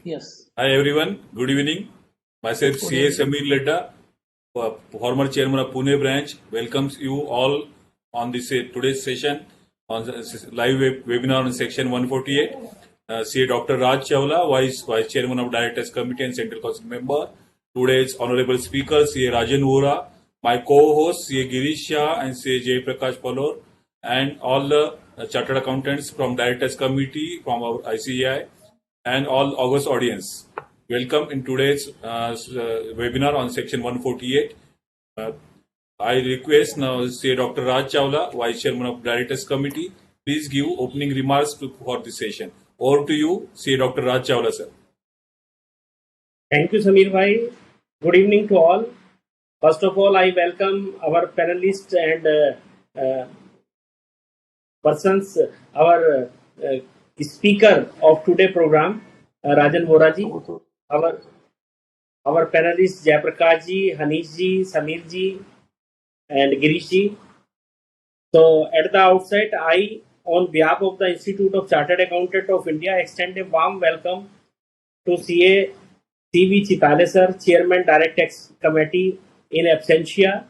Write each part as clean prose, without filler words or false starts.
Yes. Hi everyone, good evening. Myself CA Samir Ledda, former chairman of Pune branch, welcomes you all on this today's session on the live webinar on section 148. CA Dr. Raj Chawla, Vice Chairman of Directors Committee and Central Council member. Today's honorable speaker CA Rajan Vora, my co-host CA Girish Shah and CA Jay Prakash Palor, and all the chartered accountants from Directors Committee from our ICAI and all August audience. Welcome in today's webinar on section 148. I request now say Dr. Raj Chawla, Vice Chairman of Directors Committee, please give opening remarks for this session. Over to you, say Dr. Raj Chawla, sir. Thank you, Samir bhai. Good evening to all. First of all, I welcome our panelists and persons, our speaker of today program, Rajan Vora ji, our panelists Jayaprakash ji, Hanish ji, Samir ji, and Girish ji. So, at the outset, I, on behalf of the Institute of Chartered Accountant of India, extend a warm welcome to CA C.V. Chitale sir, Chairman Direct Tax Committee in absentia,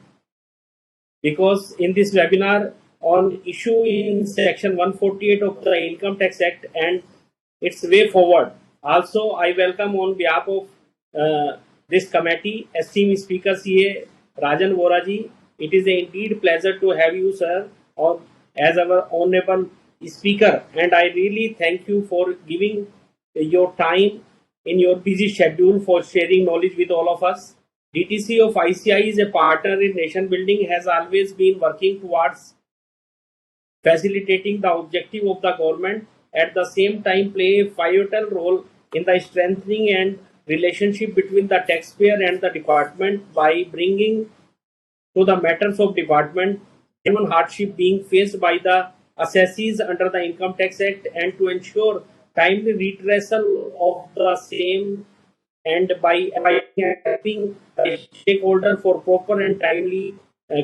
because in this webinar on issue in section 148 of the Income Tax Act and its way forward. Also, I welcome on behalf of this committee, esteemed Speaker CA Rajan Vora ji. It is indeed pleasure to have you, sir, as our honorable speaker, and I really thank you for giving your time in your busy schedule for sharing knowledge with all of us. DTC of ICI is a partner in nation building, has always been working towards facilitating the objective of the government, at the same time play a pivotal role in the strengthening and relationship between the taxpayer and the department by bringing to the matters of department human hardship being faced by the assessees under the Income Tax Act, and to ensure timely redressal of the same, and by helping the stakeholder for proper and timely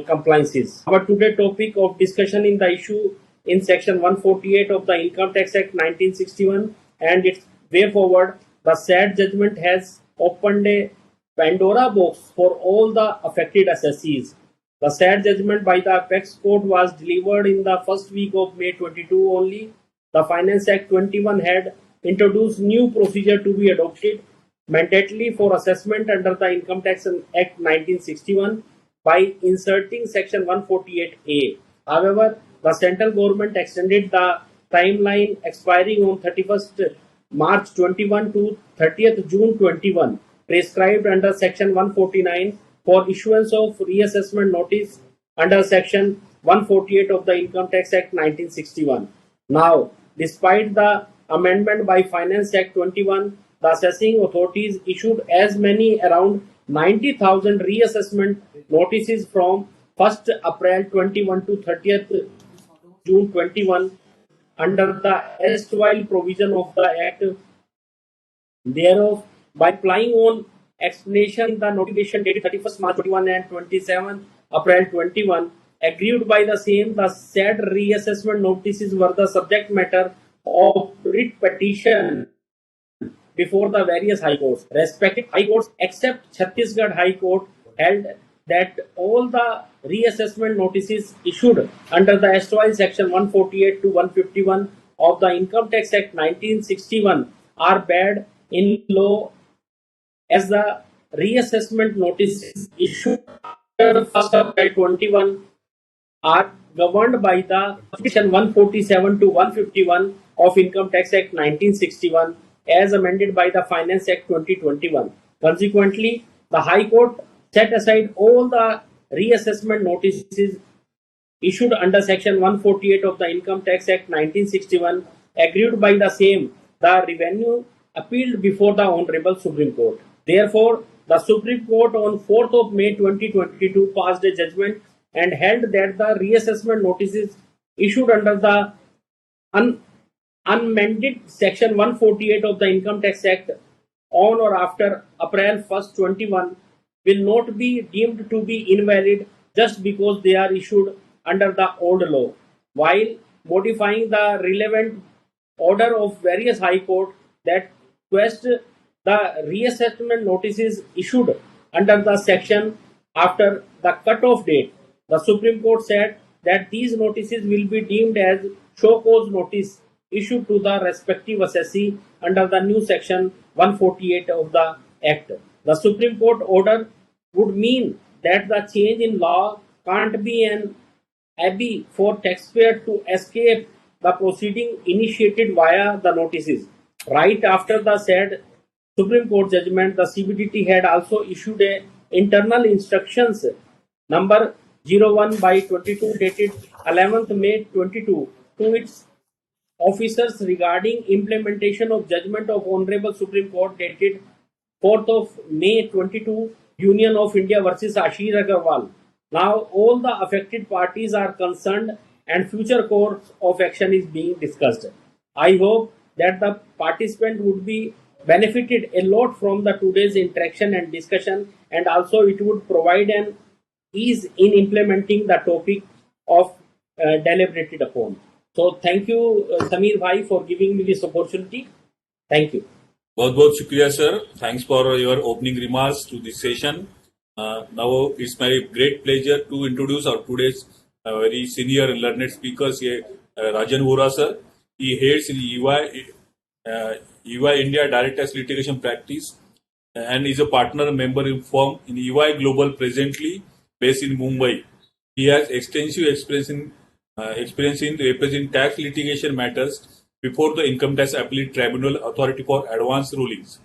compliances. Our today topic of discussion in the issue in section 148 of the Income Tax Act 1961 and its way forward. The sad judgment has opened a Pandora box for all the affected assessees. The sad judgment by the Apex Court was delivered in the first week of May 22 only. The Finance Act 21 had introduced new procedure to be adopted mandatorily for assessment under the Income Tax Act 1961 by inserting section 148A. However, the central government extended the timeline expiring on 31st March 21 to 30th June 21, prescribed under section 149 for issuance of reassessment notice under section 148 of the Income Tax Act 1961. Now, despite the amendment by Finance Act 21, the assessing authorities issued as many around 90,000 reassessment notices from 1st April 21 to 30th June 21 under the erstwhile provision of the Act thereof, by applying on explanation the notification dated 31st March 21 and 27 April 21, agreed by the same, the said reassessment notices were the subject matter of writ petition before the various high courts. Respective high courts except Chhattisgarh High Court held that all the reassessment notices issued under the erstwhile section 148 to 151 of the Income Tax Act 1961 are bad in law, as the reassessment notices issued after 1st April 21 are governed by the section 147 to 151 of Income Tax Act 1961 as amended by the Finance Act 2021. Consequently, the High Court set aside all the reassessment notices issued under section 148 of the Income Tax Act 1961, agreed by the same. The revenue appealed before the Honorable Supreme Court. Therefore, the Supreme Court on 4th of May 2022 passed a judgment and held that the reassessment notices issued under the unamended section 148 of the Income Tax Act on or after April 1st, 21 will not be deemed to be invalid just because they are issued under the old law, while modifying the relevant order of various high court that request the reassessment notices issued under the section after the cut-off date. The Supreme Court said that these notices will be deemed as show cause notice issued to the respective assessee under the new section 148 of the Act. The Supreme Court order would mean that the change in law can't be an alibi for taxpayer to escape the proceeding initiated via the notices. Right after the said Supreme Court judgment, the CBDT had also issued a internal instructions number 01 by 22 dated 11th May 22 to its officers regarding implementation of judgment of Honorable Supreme Court dated 4th of May 22 Union of India versus Ashish Agarwal. Now all the affected parties are concerned and future course of action is being discussed. I hope that the participant would be benefited a lot from the today's interaction and discussion, and also it would provide an ease in implementing the topic of deliberated upon. So thank you Samir Bhai for giving me this opportunity. Thank you. बहुत बहुत शुक्रिया sir. Thanks for your opening remarks to this session. Now it's my great pleasure to introduce our today's very senior and learned speakers here, Rajan Vora sir. He heads in EY India Direct Tax Litigation Practice and is a partner member in firm in EY Global presently based in Mumbai. He has extensive experience in representing tax litigation matters before the Income Tax Appellate Tribunal Authority for Advance Rulings.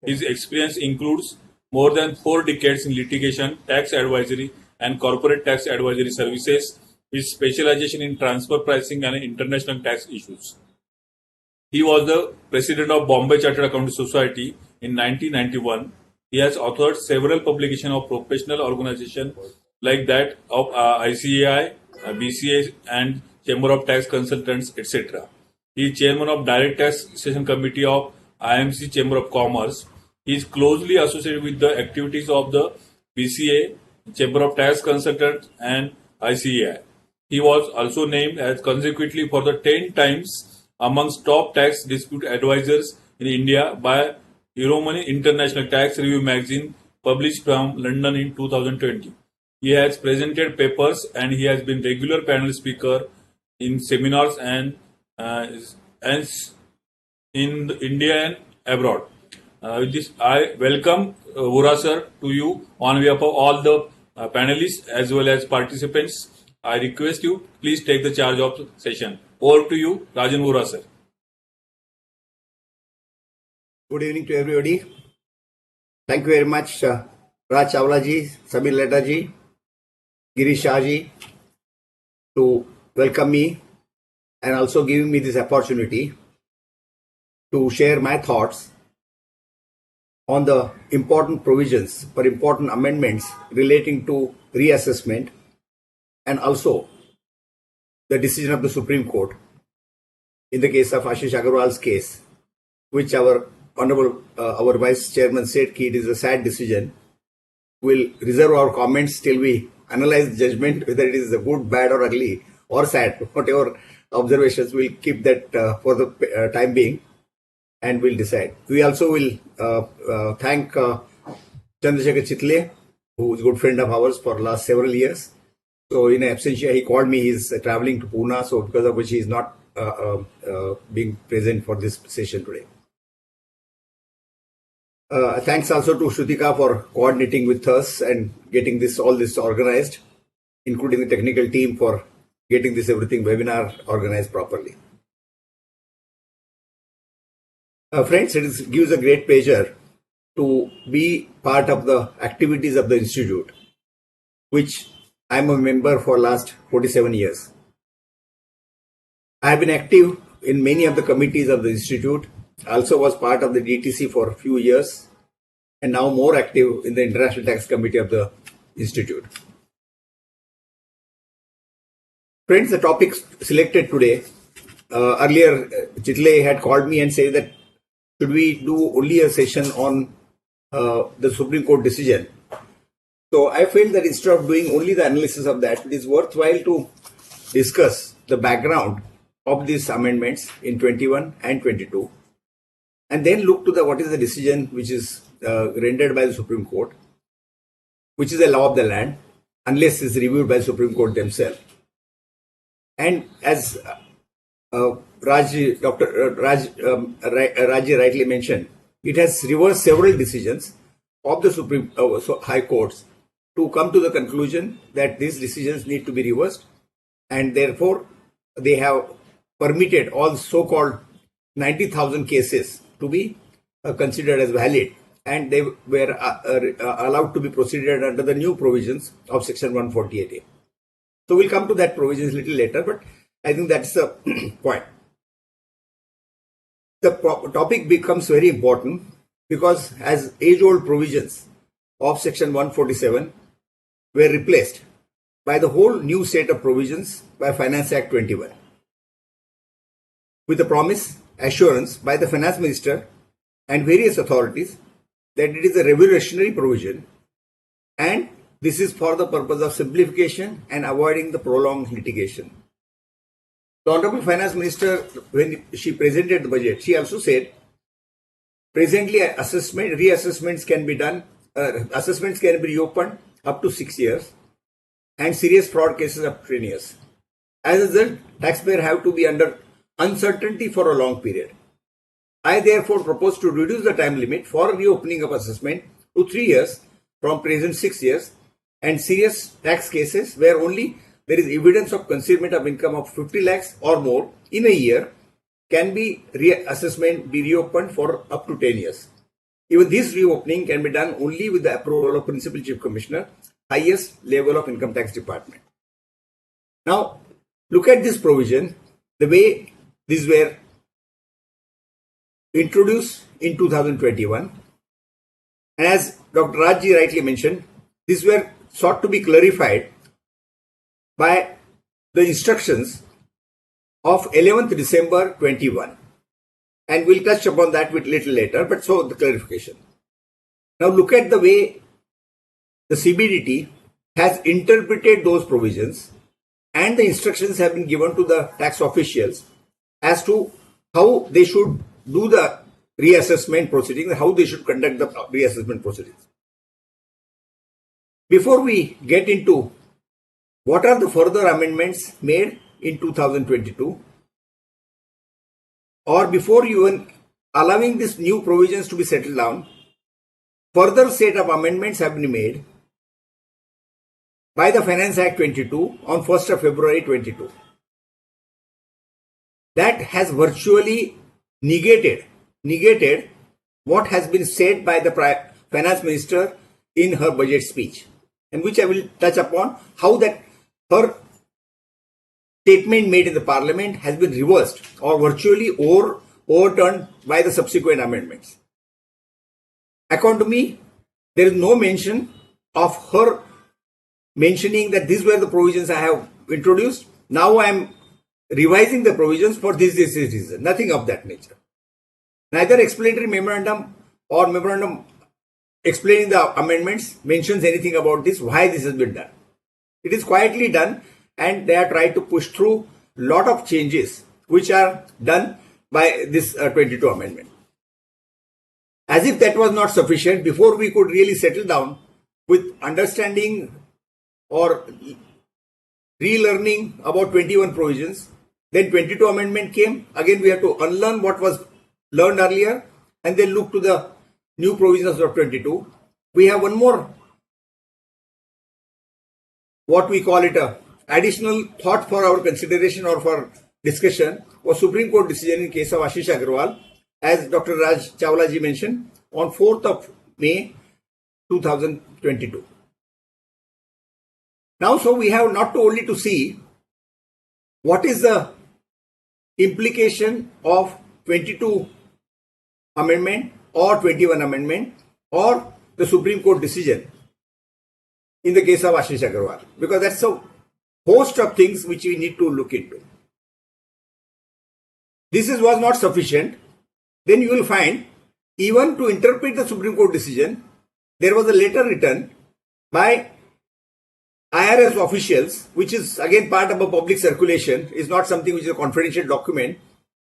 His experience includes more than 4 decades in litigation, tax advisory, and corporate tax advisory services, with specialization in transfer pricing and international tax issues. He was the president of Bombay Chartered Accounting Society in 1991. He has authored several publications of professional organizations like that of ICAI, BCA, and Chamber of Tax Consultants, etc. He is chairman of Direct Taxation Committee of IMC Chamber of Commerce. He is closely associated with the activities of the BCA, Chamber of Tax Consultants, and ICAI. He was also named as consecutively for the 10 times amongst top tax dispute advisors in India by Euromoney International Tax Review magazine, published from London in 2020. He has presented papers and he has been regular panel speaker in seminars and in India and abroad. With this, I welcome Vora sir to you on behalf of all the panelists as well as participants. I request you, please take the charge of the session. Over to you, Rajan Vora sir. Good evening to everybody. Thank you very much, Raj Chawla ji, Samir Ledda ji, Girish Shah ji, to welcome me and also giving me this opportunity to share my thoughts on the important provisions or important amendments relating to reassessment and also the decision of the Supreme Court in the case of Ashish Agarwal's case, which our Honorable our Vice Chairman said it is a sad decision. We'll reserve our comments till we analyze the judgment, whether it is a good, bad or ugly or sad, whatever observations, we'll keep that for the time being and we'll decide. We also will thank Chandrasekhar Chitle, who is a good friend of ours for last several years. So in absentia, he called me, he's traveling to Pune, so because of which he is not being present for this session today. Thanks also to Shrutika for coordinating with us and getting all this organized, including the technical team for getting this everything webinar organized properly. Friends, it gives a great pleasure to be part of the activities of the Institute, which I am a member for last 47 years. I have been active in many of the committees of the Institute. I also was part of the DTC for a few years and now more active in the International Tax Committee of the Institute. Friends, the topics selected today, earlier Chitle had called me and said that should we do only a session on the Supreme Court decision. So I feel that instead of doing only the analysis of that, it is worthwhile to discuss the background of these amendments in 21 and 22 and then look to the what is the decision which is rendered by the Supreme Court, which is a law of the land, unless it's reviewed by the Supreme Court themselves. And as Dr. Raji rightly mentioned, it has reversed several decisions of the Supreme High Courts to come to the conclusion that these decisions need to be reversed, and therefore they have permitted all so-called 90,000 cases to be considered as valid, and they were allowed to be proceeded under the new provisions of Section 148A. So we'll come to that provisions a little later, but I think that's the point. The topic becomes very important because as age-old provisions of Section 147 were replaced by the whole new set of provisions by Finance Act 21, with the promise, assurance by the Finance Minister and various authorities that it is a revolutionary provision, and this is for the purpose of simplification and avoiding the prolonged litigation. The Honorable Finance Minister, when she presented the budget, she also said, presently reassessments can be done, assessments can be reopened up to 6 years, and serious fraud cases up to 10 years. As a result, taxpayers have to be under uncertainty for a long period. I therefore propose to reduce the time limit for reopening of assessment to 3 years from present 6 years, and serious tax cases where only there is evidence of concealment of income of 50 lakhs or more in a year can be reassessment be reopened for up to 10 years. Even this reopening can be done only with the approval of Principal Chief Commissioner, highest level of Income Tax Department. Now, look at this provision, the way these were introduced in 2021. And as Dr. Rajji rightly mentioned, these were sought to be clarified by the instructions of 11th December 21. And we'll touch upon that with little later, but so the clarification. Now look at the way the CBDT has interpreted those provisions, and the instructions have been given to the tax officials as to how they should do the reassessment proceedings, how they should conduct the reassessment proceedings. Before we get into what are the further amendments made in 2022, or before even allowing these new provisions to be settled down, further set of amendments have been made by the Finance Act 22 on 1st of February 22. That has virtually negated what has been said by the Finance Minister in her budget speech, and which I will touch upon how that her statement made in the Parliament has been reversed or virtually overturned by the subsequent amendments. According to me, there is no mention of her mentioning that these were the provisions I have introduced. Now I am revising the provisions for this reason. Nothing of that nature. Neither explanatory memorandum or memorandum explaining the amendments mentions anything about this, why this has been done. It is quietly done, and they are trying to push through a lot of changes which are done by this 22 amendment. As if that was not sufficient, before we could really settle down with understanding or relearning about 21 provisions, then 22 amendment came. Again, we have to unlearn what was learned earlier and then look to the new provisions of 22. We have one more, what we call it a additional thought for our consideration or for discussion, was Supreme Court decision in case of Ashish Agrawal, as Dr. Raj Chawla ji mentioned, on 4th of May 2022. Now, so we have not only to see what is the implication of 22 amendment or 21 amendment or the Supreme Court decision in the case of Ashish Agrawal, because that's a host of things which we need to look into. This was not sufficient. Then you will find, even to interpret the Supreme Court decision, there was a letter written by IRS officials, which is again part of a public circulation, is not something which is a confidential document,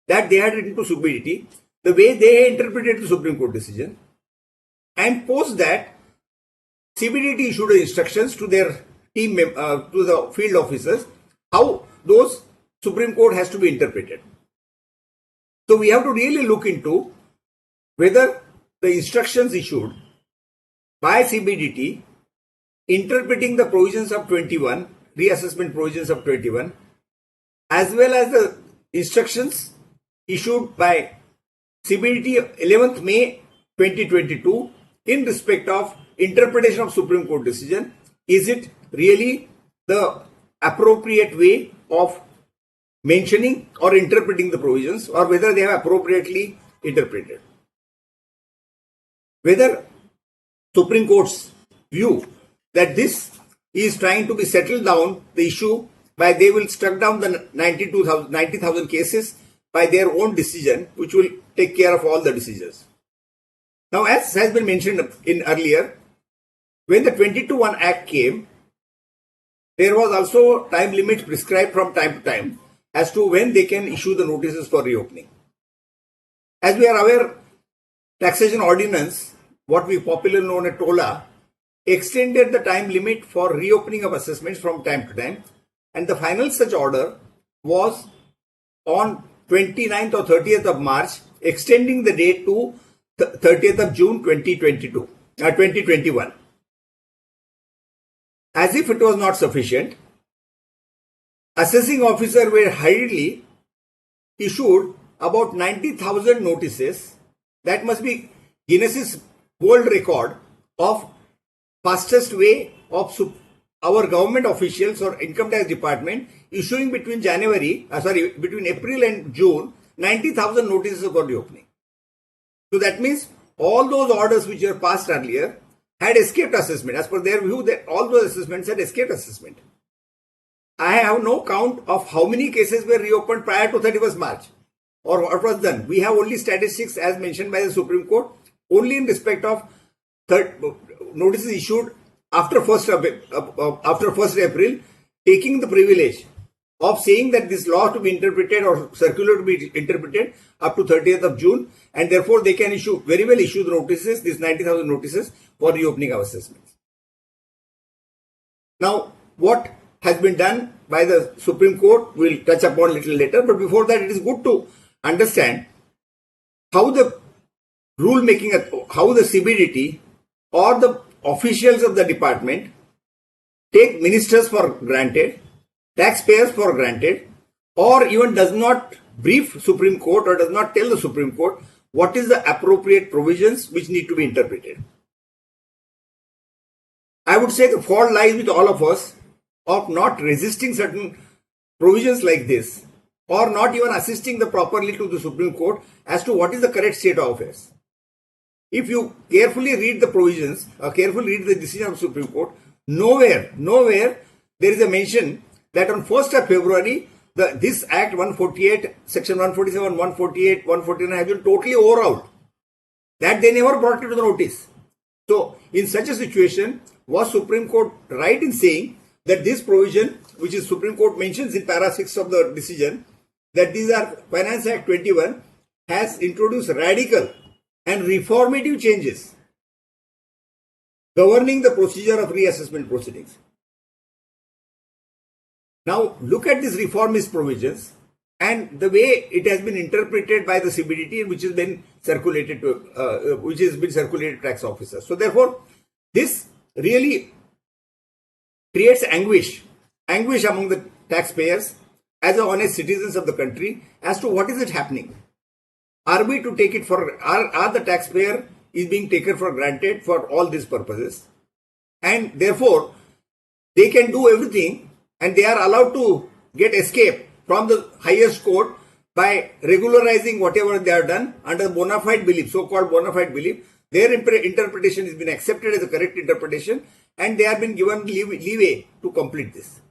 that they had written to CBDT the way they interpreted the Supreme Court decision, and post that CBDT issued instructions to their team, to the field officers, how those Supreme Court has to be interpreted. So we have to really look into whether the instructions issued by CBDT interpreting the provisions of 21, reassessment provisions of 21, as well as the instructions issued by CBDT 11th May 2022 in respect of interpretation of Supreme Court decision, is it really the appropriate way of mentioning or interpreting the provisions, or whether they have appropriately interpreted. Whether Supreme Court's view that this is trying to be settled down the issue by they will struck down the 90,000 cases by their own decision, which will take care of all the decisions. Now, as has been mentioned in earlier, when the 22(1) Act came, there was also time limit prescribed from time to time as to when they can issue the notices for reopening. As we are aware, Taxation Ordinance, what we popularly known as TOLA, extended the time limit for reopening of assessments from time to time, and the final such order was on 29th or 30th of March, extending the date to 30th of June 2021. As if it was not sufficient, assessing officers were hurriedly issued about 90,000 notices. That must be Guinness's world record of fastest way of our government officials or income tax department issuing between April and June 90,000 notices for reopening. So that means all those orders which were passed earlier had escaped assessment. As per their view, that all those assessments had escaped assessment. I have no count of how many cases were reopened prior to 31st March or what was done. We have only statistics as mentioned by the Supreme Court only in respect of notices issued after 1st April, taking the privilege of saying that this law to be interpreted or circular to be interpreted up to 30th of June, and therefore they can very well issue the notices, these 90,000 notices for reopening of assessments. Now, what has been done by the Supreme Court we'll touch upon a little later, but before that it is good to understand how the rule making, how the CBDT or the officials of the department take ministers for granted, taxpayers for granted, or even does not brief Supreme Court or does not tell the Supreme Court what is the appropriate provisions which need to be interpreted. I would say the fault lies with all of us of not resisting certain provisions like this, or not even assisting properly to the Supreme Court as to what is the correct state of affairs. If you carefully read the provisions or carefully read the decision of the Supreme Court, nowhere there is a mention that on 1st of February, this Act 148, Section 147, 148, 149 has been totally overhauled. That they never brought it to the notice. So, in such a situation, was Supreme Court right in saying that this provision, which is Supreme Court mentions in para 6 of the decision, that these are Finance Act 21 has introduced radical and reformative changes governing the procedure of reassessment proceedings. Now, look at these reformist provisions and the way it has been interpreted by the CBDT, which has been circulated to tax officers. So, therefore, this really creates anguish among the taxpayers as honest citizens of the country as to what is it happening. Are we to take it for, are the taxpayer is being taken for granted for all these purposes, and therefore they can do everything and they are allowed to get escape from the highest court by regularizing whatever they have done under bona fide belief, so-called bona fide belief. Their interpretation has been accepted as a correct interpretation and they have been given leeway to complete this.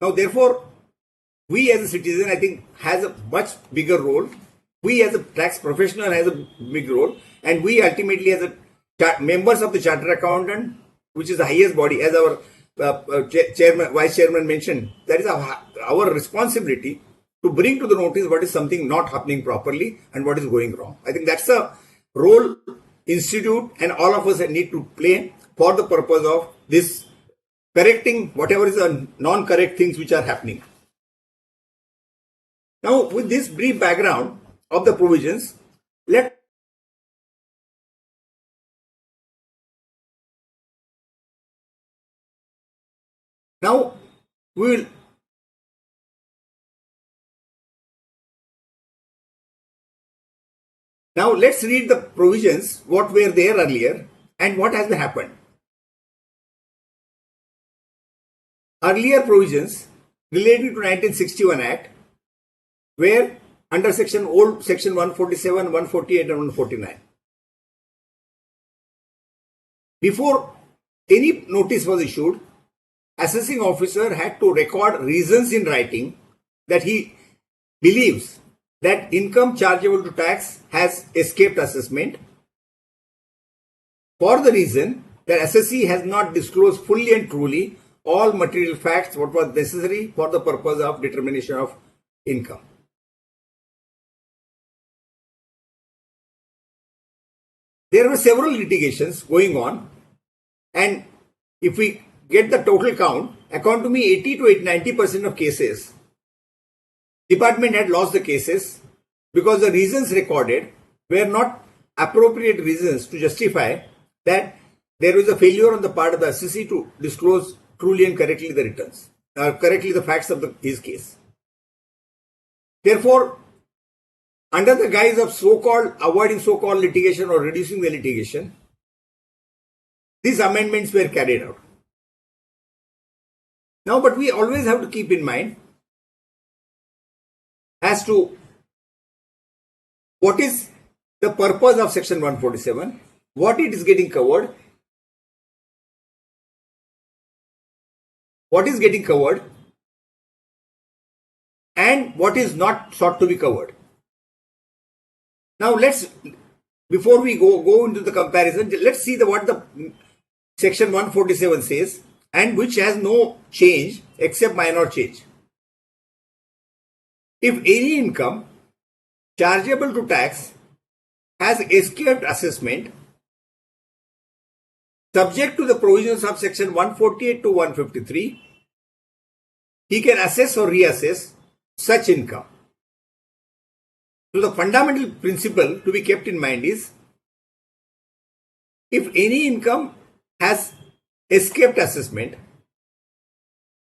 Now, therefore, we as a citizen, I think, has a much bigger role. We as a tax professional has a big role, and we ultimately as members of the Chartered Accountant, which is the highest body, as our chairman, vice chairman mentioned, that is our responsibility to bring to the notice what is something not happening properly and what is going wrong. I think that's a role institute and all of us need to play for the purpose of this correcting whatever is a non-correct things which are happening. Now, with this brief background of the provisions, now let's read the provisions, what were there earlier and what has happened. Earlier provisions relating to 1961 Act were under section 147, 148 and 149. Before any notice was issued, assessing officer had to record reasons in writing that he believes that income chargeable to tax has escaped assessment for the reason that assessee has not disclosed fully and truly all material facts what was necessary for the purpose of determination of income. There were several litigations going on, and if we get the total count, according to me 80 to 90% of cases, department had lost the cases because the reasons recorded were not appropriate reasons to justify that there was a failure on the part of the assessee to disclose truly and correctly the returns, correctly the facts of his case. Therefore, under the guise of avoiding so-called litigation or reducing the litigation, these amendments were carried out. Now, but we always have to keep in mind as to what is the purpose of section 147, what it is getting covered, what is getting covered, and what is not sought to be covered. Now before we go into the comparison, let's see what the section 147 says, and which has no change except minor change. If any income chargeable to tax has escaped assessment, subject to the provisions of section 148 to 153, he can assess or reassess such income. So the fundamental principle to be kept in mind is, if any income has escaped assessment,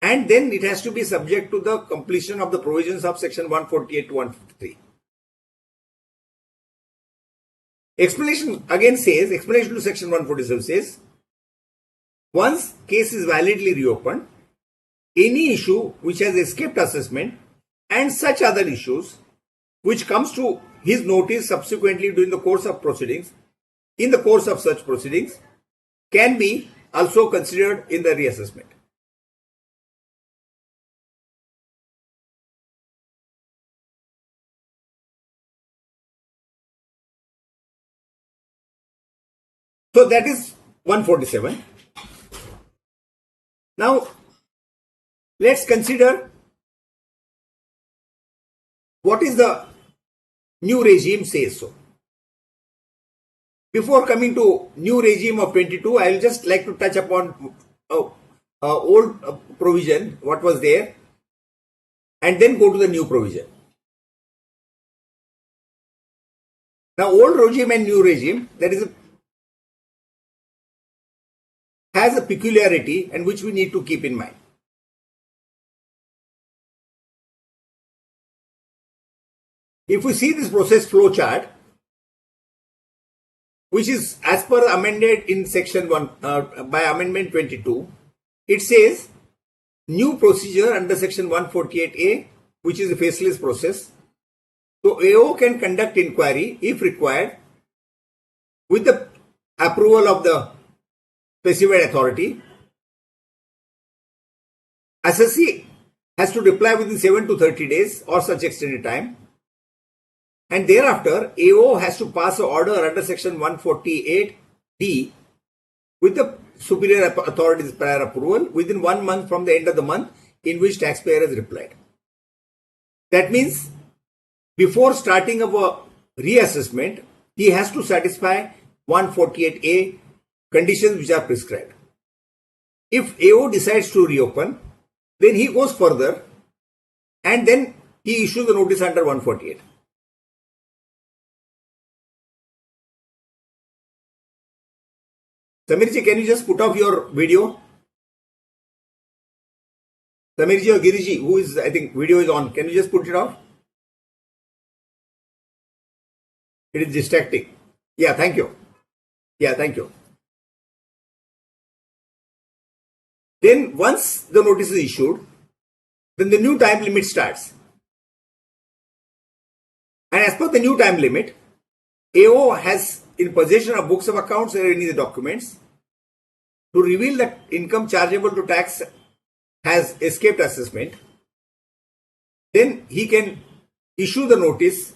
and then it has to be subject to the completion of the provisions of section 148 to 153. Explanation to section 147 says, once case is validly reopened, any issue which has escaped assessment and such other issues which comes to his notice subsequently during the course of proceedings, in the course of such proceedings, can be also considered in the reassessment. So that is 147. Now, let's consider what is the new regime says so. Before coming to new regime of 22, I will just like to touch upon old provision, what was there, and then go to the new provision. Now, old regime and new regime, has a peculiarity and which we need to keep in mind. If we see this process flow chart, which is as per amended in section 1 by amendment 22, it says new procedure under section 148A, which is a faceless process. So AO can conduct inquiry if required with the approval of the specified authority. Assessee has to reply within 7 to 30 days or such extended time. And thereafter, AO has to pass an order under section 148D with the superior authority's prior approval within 1 month from the end of the month in which taxpayer has replied. That means before starting of a reassessment, he has to satisfy 148A conditions which are prescribed. If AO decides to reopen, then he goes further and then he issues the notice under 148. Samirji, can you just put off your video? Samirji or Giriji, who is, I think video is on. Can you just put it off? It is distracting. Yeah, thank you. Yeah, thank you. Then once the notice is issued, then the new time limit starts. And as per the new time limit, AO has in possession of books of accounts or any of the documents to reveal that income chargeable to tax has escaped assessment. Then he can issue the notice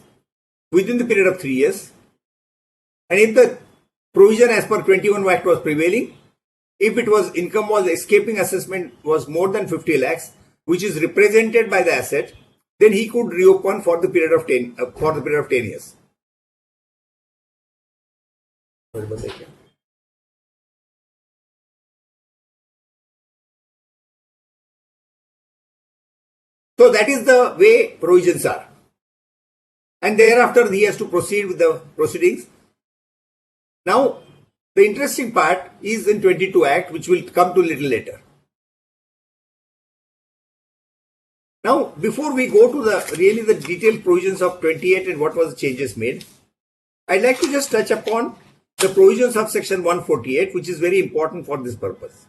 within the period of 3 years. And if the provision as per 21 Act was prevailing, if it was income was escaping assessment was more than 50 lakhs, which is represented by the asset, then he could reopen for the period of 10 years. So that is the way provisions are. And thereafter he has to proceed with the proceedings. Now, the interesting part is in 22 Act, which will come to a little later. Now, before we go to the detailed provisions of 28 and what was the changes made, I'd like to just touch upon the provisions of section 148, which is very important for this purpose.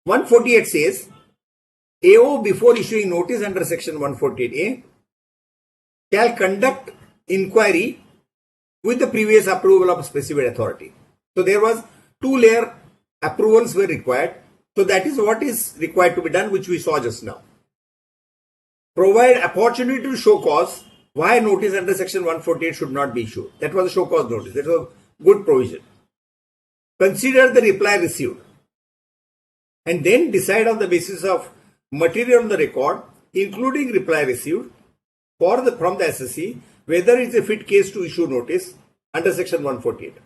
One 148 says, AO before issuing notice under section 148A shall conduct inquiry with the previous approval of a specified authority. So there was 2-layer approvals were required. So that is what is required to be done, which we saw just now. Provide opportunity to show cause why notice under section 148 should not be issued. That was a show cause notice. That was a good provision. Consider the reply received and then decide on the basis of material on the record, including reply received from the SSC, whether it is a fit case to issue notice under section 148.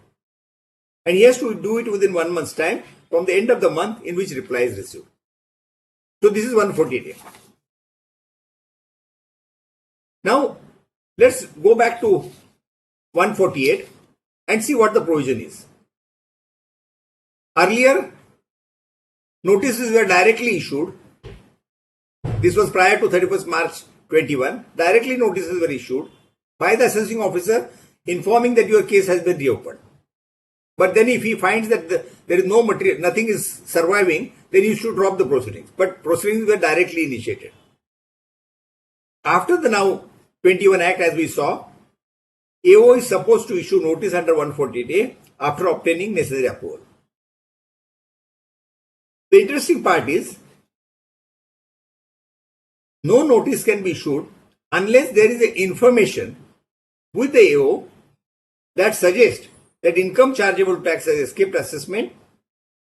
And he has to do it within 1 month's time from the end of the month in which reply is received. So this is 148. Now, let's go back to 148 and see what the provision is. Earlier, notices were directly issued. This was prior to 31st March 21. Directly notices were issued by the assessing officer informing that your case has been reopened. But then if he finds that there is no material, nothing is surviving, then he should drop the proceedings. But proceedings were directly initiated. After the now 21 Act, as we saw, AO is supposed to issue notice under 148A after obtaining necessary approval. The interesting part is, no notice can be issued unless there is a information with the AO that suggests that income chargeable to tax has escaped assessment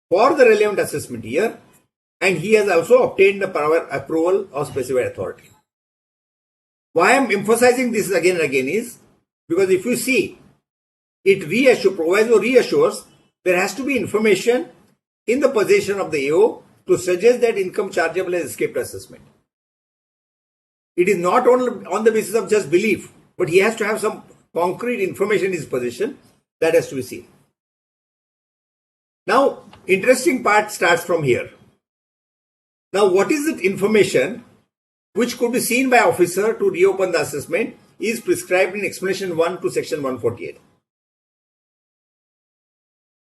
for the relevant assessment year, and he has also obtained the power approval of specified authority. Why I am emphasizing this again and again is because if you see, Proviso reassures there has to be information in the possession of the AO to suggest that income chargeable has escaped assessment. It is not only on the basis of just belief, but he has to have some concrete information in his possession that has to be seen. Now, interesting part starts from here. Now, what is the information which could be seen by officer to reopen the assessment is prescribed in explanation 1 to section 148.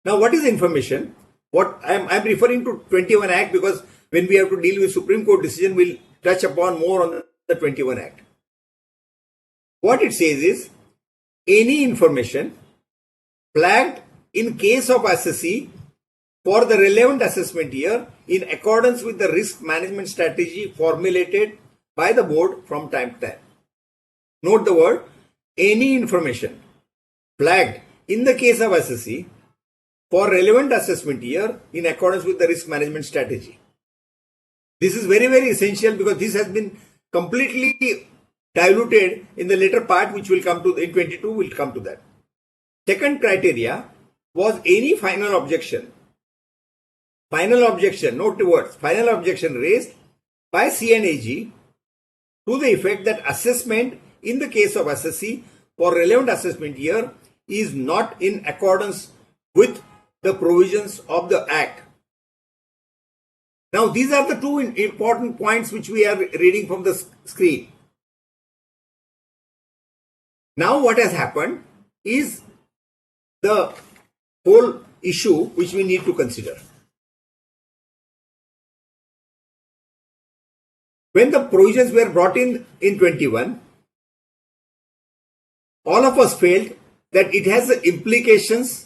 Now, what is information? What I am referring to 21 Act because when we have to deal with Supreme Court decision, we'll touch upon more on the 21 Act. What it says is, any information flagged in case of assessee for the relevant assessment year in accordance with the risk management strategy formulated by the board from time to time. Note the word, any information flagged in the case of assessee for relevant assessment year in accordance with the risk management strategy. This is very, very essential because this has been completely diluted in the later part, which will come to in 22. Will come to that. Second criteria was any final objection. Final objection, note the words, final objection raised by C and AG to the effect that assessment in the case of assessee for relevant assessment year is not in accordance with the provisions of the Act. Now, these are the two important points which we are reading from the screen. Now, what has happened is the whole issue which we need to consider. When the provisions were brought in 21, all of us felt that it has implications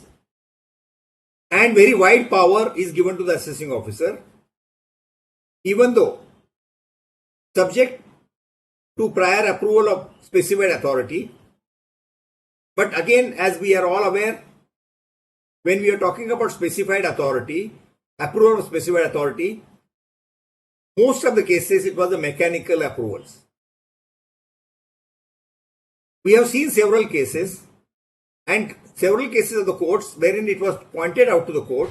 and very wide power is given to the assessing officer, even though subject to prior approval of specified authority. But again, as we are all aware, when we are talking about specified authority, approval of specified authority, most of the cases it was the mechanical approvals. We have seen several cases and several cases of the courts wherein it was pointed out to the court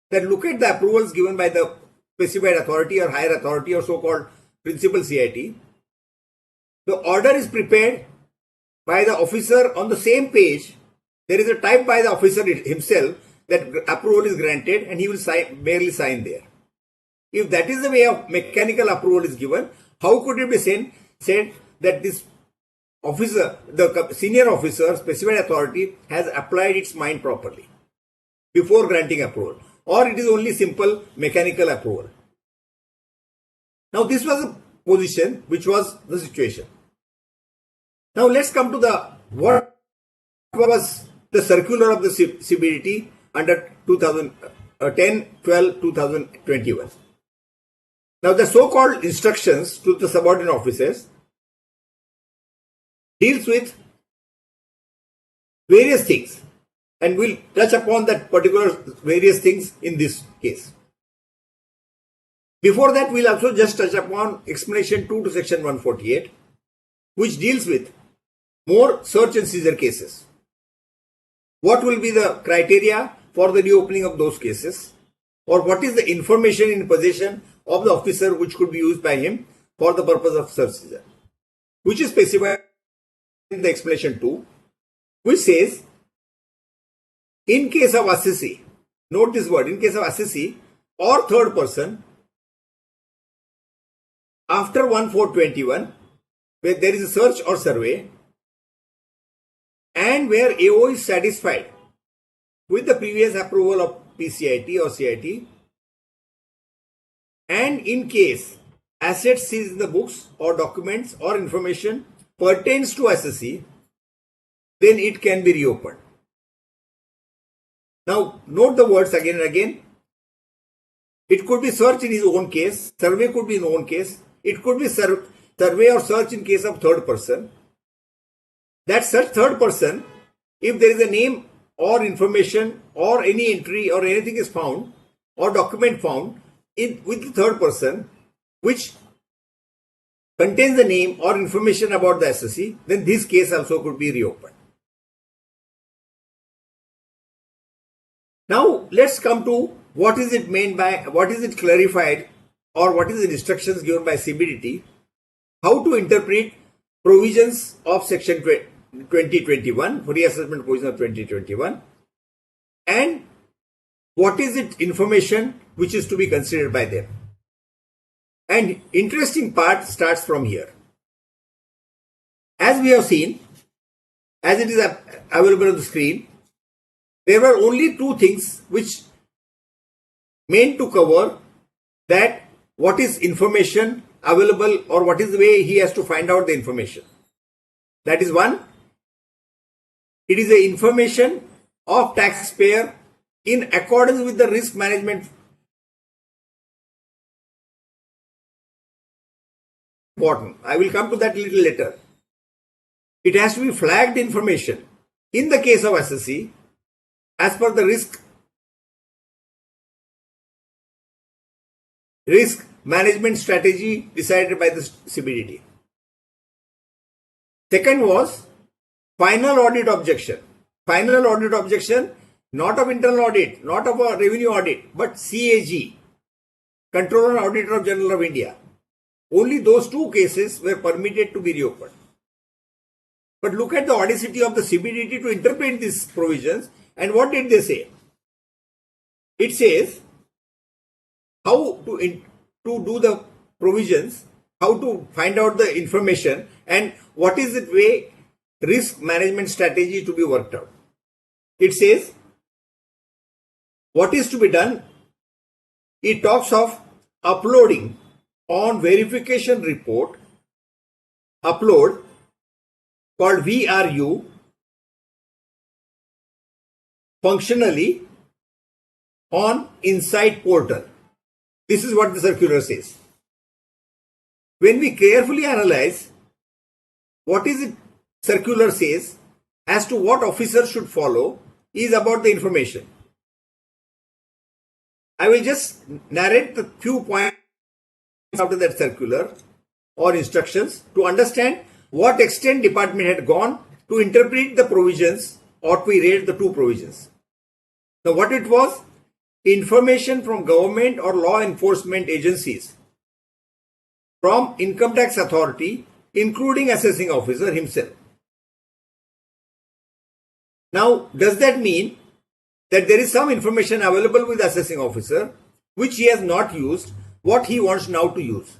that look at the approvals given by the specified authority or higher authority or so-called principal CIT. The order is prepared by the officer on the same page. There is a type by the officer himself that approval is granted and he will barely sign there. If that is the way of mechanical approval is given, how could it be said that this officer, the senior officer, specified authority has applied its mind properly before granting approval, or it is only simple mechanical approval? Now, this was a position which was the situation. Now, let's come to what was the circular of the CBDT under 10/12/2021. Now, the so-called instructions to the subordinate officers deals with various things, and we'll touch upon that particular various things in this case. Before that, we'll also just touch upon explanation 2 to section 148, which deals with more search and seizure cases. What will be the criteria for the reopening of those cases, or what is the information in possession of the officer which could be used by him for the purpose of search seizure, which is specified in the explanation 2, which says in case of assessee, note this word, in case of assessee or third person after 1/4/21, where there is a search or survey and where AO is satisfied with the previous approval of PCIT or CIT, and in case assets seized in the books or documents or information pertains to assessee, then it can be reopened. Now, note the words again and again. It could be search in his own case, survey could be in own case, it could be survey or search in case of third person. That such third person, if there is a name or information or any entry or anything is found or document found with the third person which contains the name or information about the assessee, then this case also could be reopened. Now, let's come to what is it meant by, what is it clarified, or what is the instructions given by CBDT, how to interpret provisions of section 2021, reassessment provision of 2021, and what is it information which is to be considered by them. And interesting part starts from here. As we have seen, as it is available on the screen, there were only two things which meant to cover that what is information available or what is the way he has to find out the information. That is one, it is the information of taxpayer in accordance with the risk management. Important. I will come to that a little later. It has to be flagged information in the case of assessee as per the risk management strategy decided by the CBDT. Second was final audit objection. Final audit objection, not of internal audit, not of a revenue audit, but CAG, Controller and Auditor General of India. Only those two cases were permitted to be reopened. But look at the audacity of the CBDT to interpret these provisions, and what did they say? It says how to do the provisions, how to find out the information, and what is the way risk management strategy to be worked out. It says what is to be done. It talks of uploading on verification report, upload called VRU, functionally on Insight portal. This is what the circular says. When we carefully analyze what is it circular says as to what officers should follow is about the information. I will just narrate the few points out of that circular or instructions to understand what extent department had gone to interpret the provisions or to erase the two provisions. Now what it was? Information from government or law enforcement agencies, from income tax authority, including assessing officer himself. Now, does that mean that there is some information available with the assessing officer which he has not used, what he wants now to use?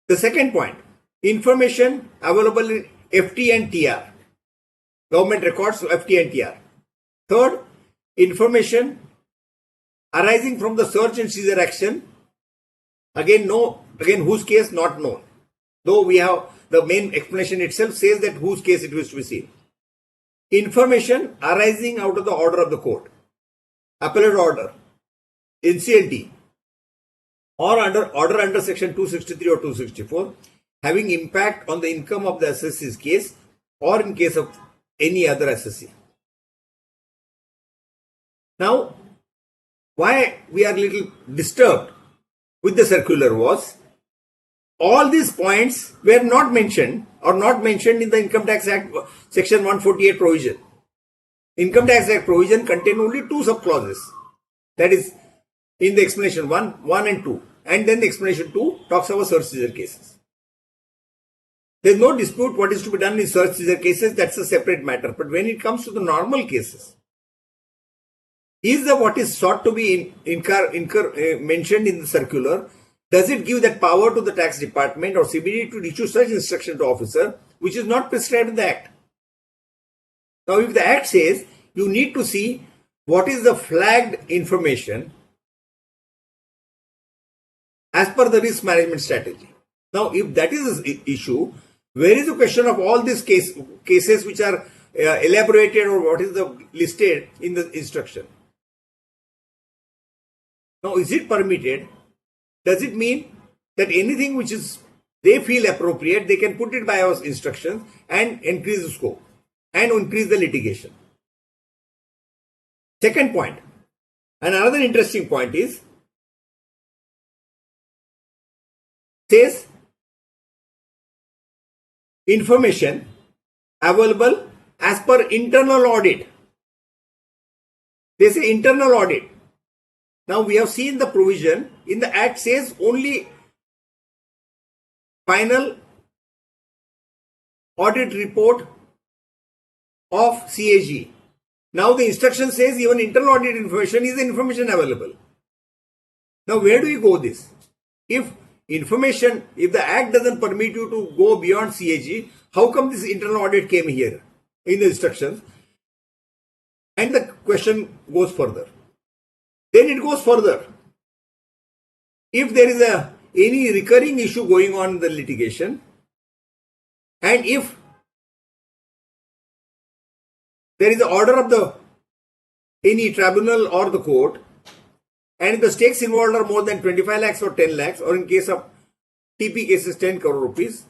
The second point, information available in FT and TR, government records, FT and TR. Third, information arising from the search and seizure action. Again, whose case not known. Though we have the main explanation itself says that whose case it was to be seen. Information arising out of the order of the court, appellate order, NCLT, or order under section 263 or 264, having impact on the income of the assessee's case or in case of any other assessee. Now, why we are a little disturbed with the circular was all these points were not mentioned or not mentioned in the Income Tax Act section 148 provision. Income Tax Act provision contain only two subclauses. That is in the explanation 1 and 2. And then the explanation 2 talks about search seizure cases. There is no dispute what is to be done in search seizure cases, that's a separate matter. But when it comes to the normal cases, is the what is sought to be mentioned in the circular, does it give that power to the tax department or CBD to issue such instruction to officer which is not prescribed in the Act? Now, if the Act says you need to see what is the flagged information as per the risk management strategy. Now, if that is the issue, where is the question of all these cases which are elaborated or what is the listed in the instruction? Now, is it permitted? Does it mean that anything which is they feel appropriate, they can put it by our instructions and increase the scope and increase the litigation? Second point, and another interesting point is, says information available as per internal audit. They say internal audit. Now we have seen the provision in the Act says only final audit report of CAG. Now the instruction says even internal audit information is the information available. Now where do you go this? If the Act doesn't permit you to go beyond CAG, how come this internal audit came here in the instructions? And the question goes further. Then it goes further. If there is any recurring issue going on in the litigation, and if there is an order of any tribunal or the court, and if the stakes involved are more than 25 lakhs or 10 lakhs, or in case of TP cases 10 crore rupees,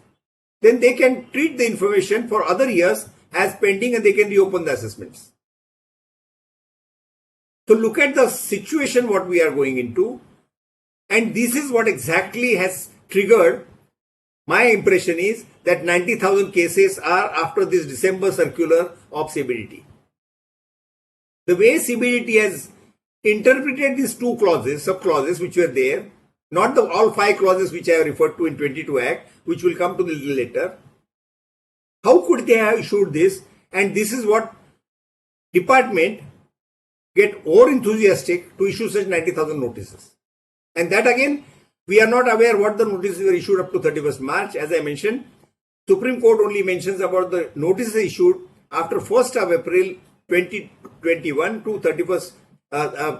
then they can treat the information for other years as pending and they can reopen the assessments. So look at the situation what we are going into, and this is what exactly has triggered. My impression is that 90,000 cases are after this December circular of CBDT. The way CBDT has interpreted these two clauses, sub-clauses which were there, not the all 5 clauses which I have referred to in 22 Act, which will come to a little later. How could they have issued this? And this is what department get more enthusiastic to issue such 90,000 notices. And that again, we are not aware what the notices were issued up to 31st March. As I mentioned, Supreme Court only mentions about the notices issued after 1st of April 2021 to 31st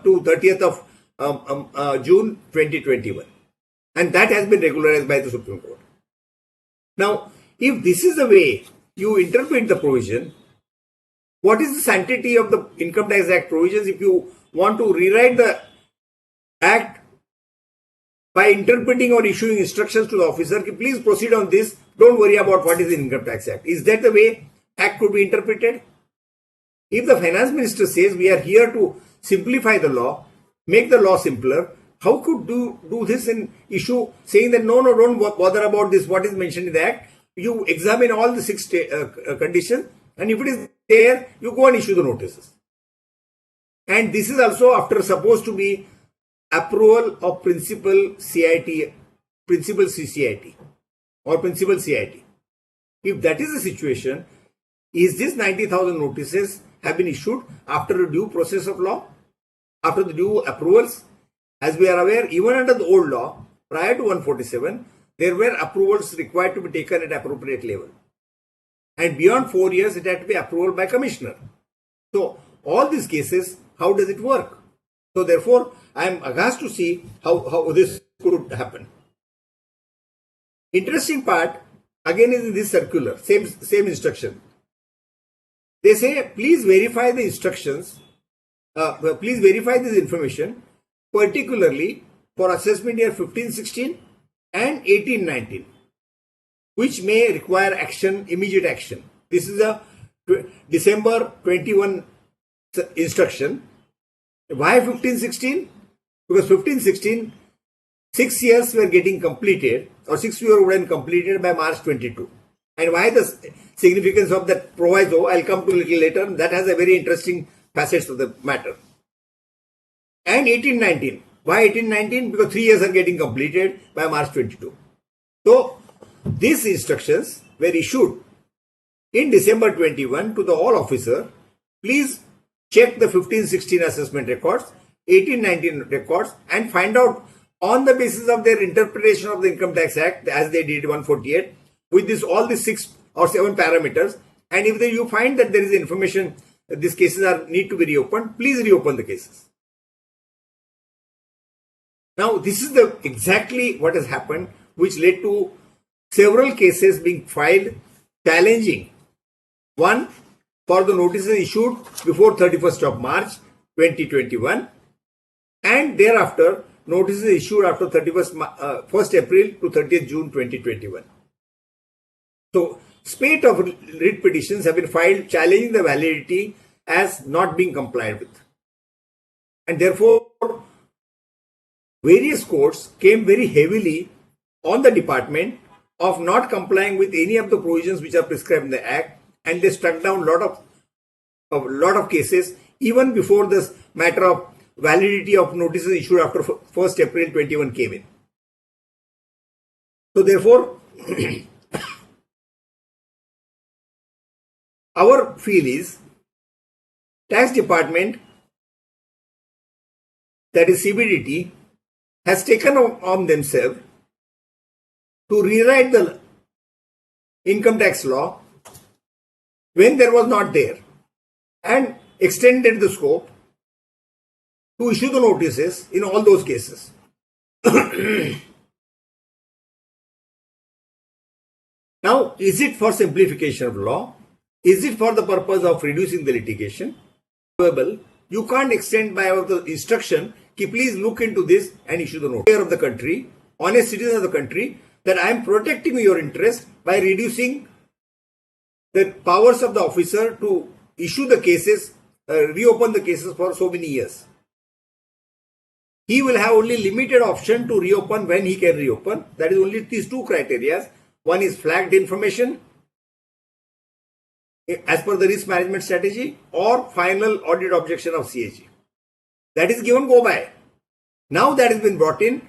to 30th of June 2021. And that has been regularized by the Supreme Court. Now, if this is the way you interpret the provision, what is the sanctity of the Income Tax Act provisions if you want to rewrite the Act by interpreting or issuing instructions to the officer, please proceed on this, don't worry about what is the Income Tax Act. Is that the way Act could be interpreted? If the Finance Minister says we are here to simplify the law, make the law simpler, how could do this in issue saying that no, don't bother about this, what is mentioned in the Act. You examine all the 6 conditions, and if it is there, you go and issue the notices. And this is also after supposed to be approval of principal CCIT or principal CIT. If that is the situation, is this 90,000 notices have been issued after a due process of law, after the due approvals? As we are aware, even under the old law, prior to 147, there were approvals required to be taken at appropriate level. And beyond 4 years, it had to be approval by commissioner. So, all these cases, how does it work? So, therefore, I am aghast to see how this could happen. Interesting part, again, is in this circular, same instruction. They say, please verify the instructions, please verify this information, particularly for assessment year 15-16 and 18-19, which may require action, immediate action. This is a December 21 instruction. Why 15-16? Because 15-16, 6 years were getting completed, or 6 years were completed by March 22. And why the significance of that proviso, I'll come to a little later. That has a very interesting facets of the matter. And 18-19. Why 18-19? Because 3 years are getting completed by March 22. So, these instructions were issued in December 21 to the all officer. Please check the 15-16 assessment records, 18-19 records, and find out on the basis of their interpretation of the Income Tax Act, as they did 148, with this all the 6 or 7 parameters, and if you find that there is information that these cases need to be reopened, please reopen the cases. Now, this is exactly what has happened, which led to several cases being filed challenging. One, for the notices issued before 31st of March 2021, and thereafter notices issued after 1st April to 30th June 2021. So, spate of writ petitions have been filed challenging the validity as not being complied with. And therefore, various courts came very heavily on the department of not complying with any of the provisions which are prescribed in the Act, and they struck down a lot of cases even before this matter of validity of notices issued after 1st April 21 came in. So therefore, our feel is tax department, that is CBDT, has taken on themselves to rewrite the income tax law when there was not there, and extended the scope to issue the notices in all those cases. Now, is it for simplification of law? Is it for the purpose of reducing the litigation? You can't extend by the instruction, please look into this and issue the notice of the country, honest citizen of the country, that I am protecting your interest by reducing the powers of the officer to issue the cases, reopen the cases for so many years. he will have only limited option to reopen when he can reopen. That is only these two criteria. One is flagged information as per the risk management strategy, or final audit objection of CAG. That is given go by. Now that has been brought in,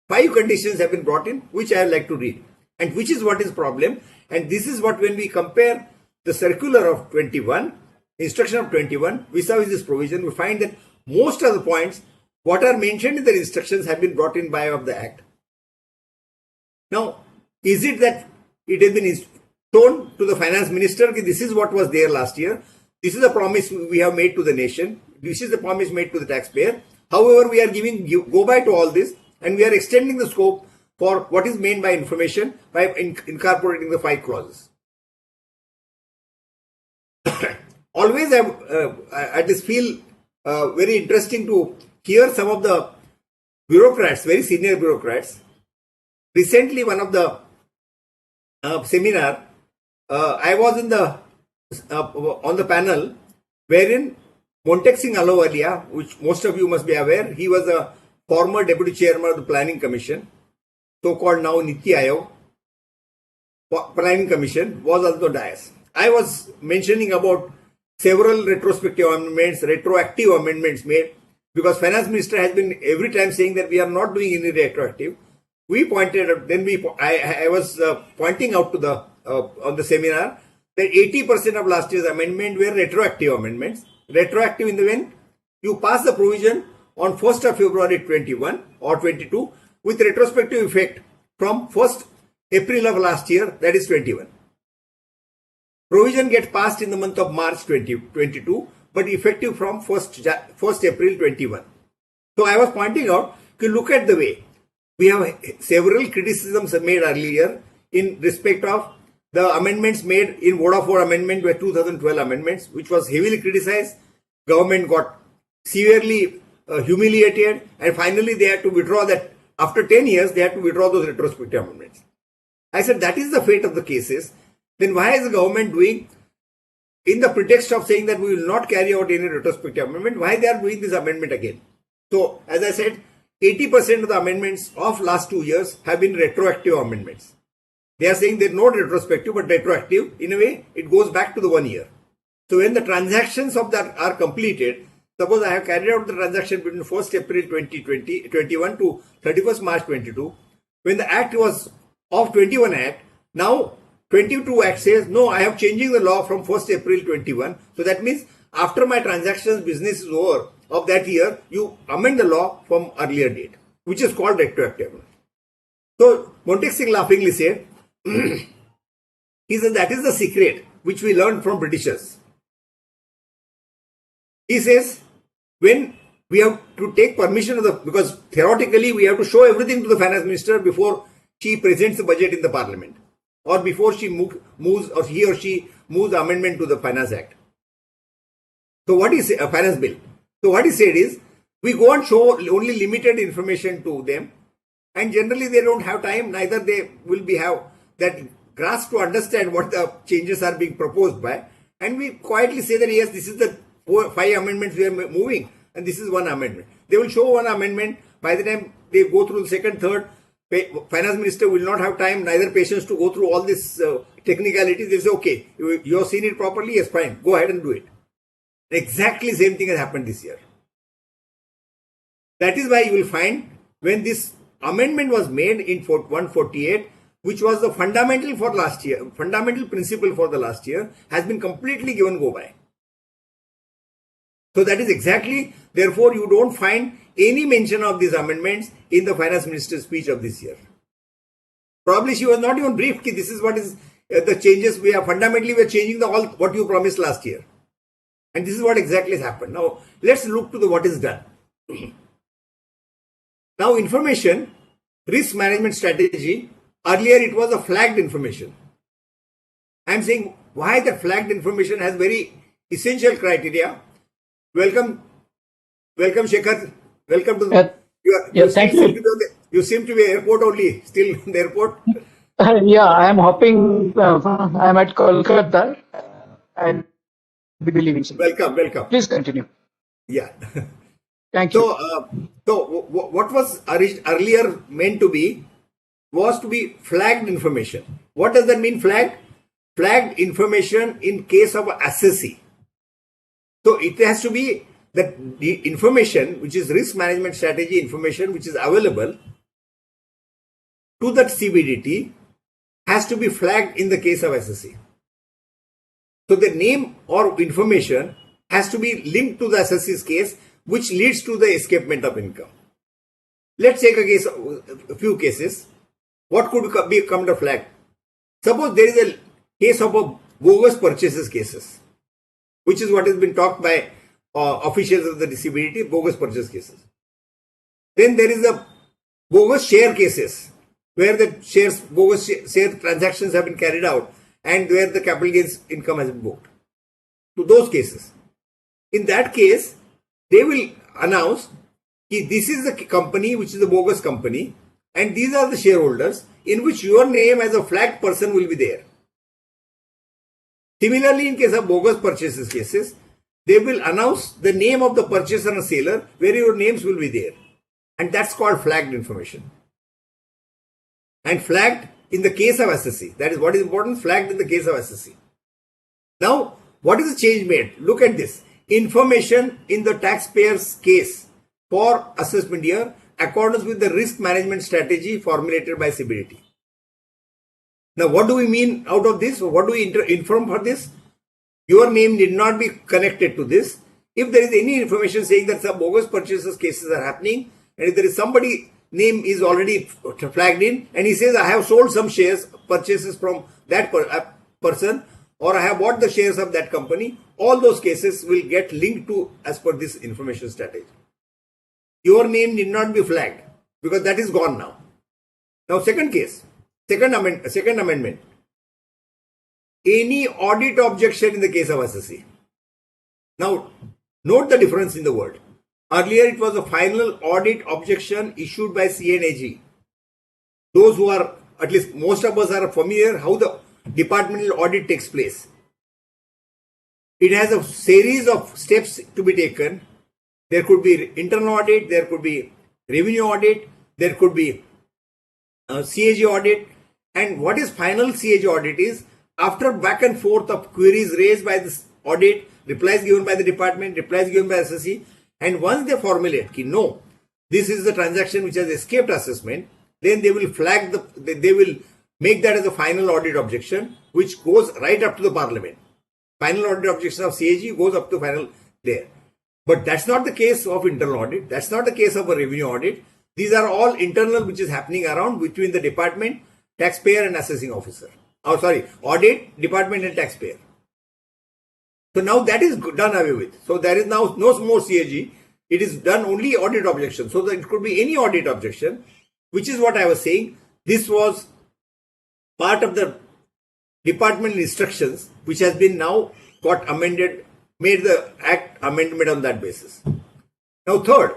5 conditions have been brought in, which I would like to read, and which is what is problem. And this is what, when we compare the circular of 21, instruction of 21, vis-a-vis this provision, we find that most of the points what are mentioned in the instructions have been brought in by of the Act. Now, is it that it has been shown to the finance minister that this is what was there last year? This is a promise we have made to the nation. This is the promise made to the taxpayer. However, we are giving go by to all this, and we are extending the scope for what is meant by information by incorporating the 5 clauses. Always I just feel very interesting to hear some of the bureaucrats, very senior bureaucrats. Recently, one of the seminar, I was in the on the panel wherein Montek Singh Ahluwalia, which most of you must be aware, he was a former deputy chairman of the Planning Commission, so-called now Niti Aayog. Planning Commission was also dais. I was mentioning about several retrospective amendments, retroactive amendments made, because finance minister has been every time saying that we are not doing any retroactive. We pointed out, then I was pointing out to the on the seminar that 80% of last year's amendment were retroactive amendments. Retroactive in the when you pass the provision on 1st of February 21 or 22 with retrospective effect from 1st April of last year, that is 21. Provision gets passed in the month of March 2022, but effective from 1st April 21. So I was pointing out, if you look at the way, we have several criticisms made earlier in respect of the amendments made in Vodafone amendment were 2012 amendments, which was heavily criticized. Government got severely humiliated, and finally they had to withdraw that. After 10 years, they had to withdraw those retrospective amendments. I said, that is the fate of the cases. Then why is the government doing, in the pretext of saying that we will not carry out any retrospective amendment, why they are doing this amendment again? So, as I said, 80% of the amendments of last 2 years have been retroactive amendments. They are saying they're not retrospective but retroactive. In a way, it goes back to the 1 year. So when the transactions of that are completed, suppose I have carried out the transaction between 1st April 2021 to 31st March 22, when the Act was of 21 Act, now 22 Act says, no, I am changing the law from 1st April 21. So that means after my transactions business is over of that year, you amend the law from earlier date, which is called retroactive. So Montek Singh laughingly said, he said that is the secret which we learned from Britishers. He says, when we have to take permission of the, because theoretically we have to show everything to the finance minister before she presents the budget in the parliament, or before she moves, or he or she moves the amendment to the finance act. So what is a finance bill? So what he said is, we go and show only limited information to them, and generally they don't have time, neither they will be have that grasp to understand what the changes are being proposed by, and we quietly say that yes, this is the 5 amendments we are moving, and this is one amendment. They will show one amendment. By the time they go through the second, third, finance minister will not have time, neither patience to go through all this technicalities. They say, okay, you have seen it properly, yes, fine, go ahead and do it. Exactly same thing has happened this year. That is why you will find when this amendment was made in 148, which was the fundamental for last year, fundamental principle for the last year, has been completely given go by. So that is exactly, therefore you don't find any mention of these amendments in the finance minister's speech of this year. Probably she was not even briefed. This is what is the changes we are fundamentally we are changing the all what you promised last year, and this is what exactly has happened. Now let's look to the what is done. Now information risk management strategy. Earlier it was a flagged information. I am saying why the flagged information has very essential criteria. Welcome, Shekhar. Welcome to the. Thank you. You seem to be airport only, still in the airport. Yeah, I am hopping. I am at Kolkata. I'll be leaving soon. Welcome. Please continue. Yeah. Thank you. What was earlier meant to be was to be flagged information. What does that mean, flagged? Flagged information in case of assessee. So it has to be that the information, which is risk management strategy information, which is available to that CBDT, has to be flagged in the case of assessee. So the name or information has to be linked to the assessee's case, which leads to the escapement of income. Let's take a few cases. What could become the flag? Suppose there is a case of a bogus purchases cases, which is what has been talked by officials of the CBDT, bogus purchase cases. Then there is a bogus share cases, where the bogus share transactions have been carried out and where the capital gains income has been booked. To those cases. In that case, they will announce that this is the company which is a bogus company and these are the shareholders in which your name as a flagged person will be there. Similarly, in case of bogus purchases cases, they will announce the name of the purchaser and seller where your names will be there. And that's called flagged information. And flagged in the case of assessee. That is what is important, flagged in the case of assessee. Now, what is the change made? Look at this. Information in the taxpayer's case for assessment year accordance with the risk management strategy formulated by CBDT. Now, what do we mean out of this? What do we inform for this? Your name did not be connected to this. If there is any information saying that some bogus purchases cases are happening, and if there is somebody name is already flagged in, and he says, I have sold some shares, purchases from that person, or I have bought the shares of that company, all those cases will get linked to as per this information strategy. Your name need not be flagged because that is gone now. Now, second case, second amendment. Any audit objection in the case of assessee. Now, note the difference in the word. Earlier, it was a final audit objection issued by CNAG. Those who are, at least most of us are familiar how the departmental audit takes place. It has a series of steps to be taken. There could be internal audit, there could be revenue audit, there could be CAG audit. And what is final CAG audit is, after back and forth of queries raised by this audit, replies given by the department, replies given by assessee, and once they formulate, no, this is the transaction which has escaped assessment, then they will flag they will make that as a final audit objection, which goes right up to the parliament. Final audit objection of CAG goes up to final there. But that's not the case of internal audit. That's not the case of a revenue audit. These are all internal, which is happening around between the department, taxpayer and assessing officer. Audit, department and taxpayer. So now that is done away with. So there is now no more CAG. It is done only audit objection. So that it could be any audit objection, which is what I was saying. This was part of the departmental instructions, which has been now got amended, made the act amendment on that basis. Now third,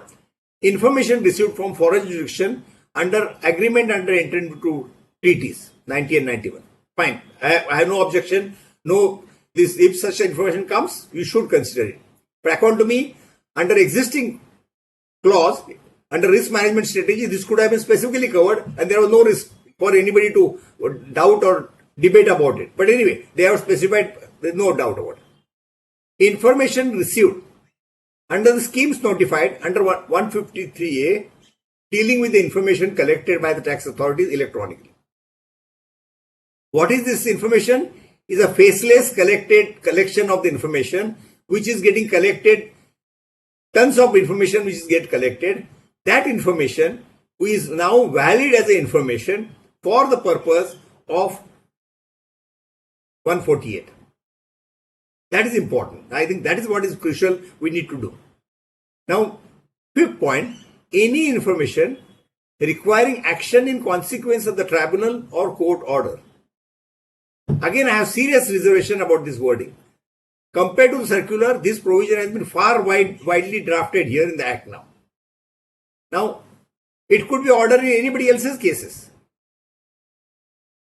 information received from foreign jurisdiction under agreement under entry into treaties, 90 and 91. Fine. I have no objection. No, if such information comes, you should consider it. But according to me, under existing clause, under risk management strategy, this could have been specifically covered and there was no risk for anybody to doubt or debate about it. But anyway, they have specified, there's no doubt about it. Information received under the schemes notified under 153A, dealing with the information collected by the tax authorities electronically. What is this information? Is a faceless collection of the information which is getting collected, tons of information which is get collected. That information is now valid as a information for the purpose of 148. That is important. I think that is what is crucial we need to do. Now, fifth point, any information requiring action in consequence of the tribunal or court order. Again, I have serious reservation about this wording. Compared to the circular, this provision has been far widely drafted here in the Act now. Now, it could be ordered in anybody else's cases.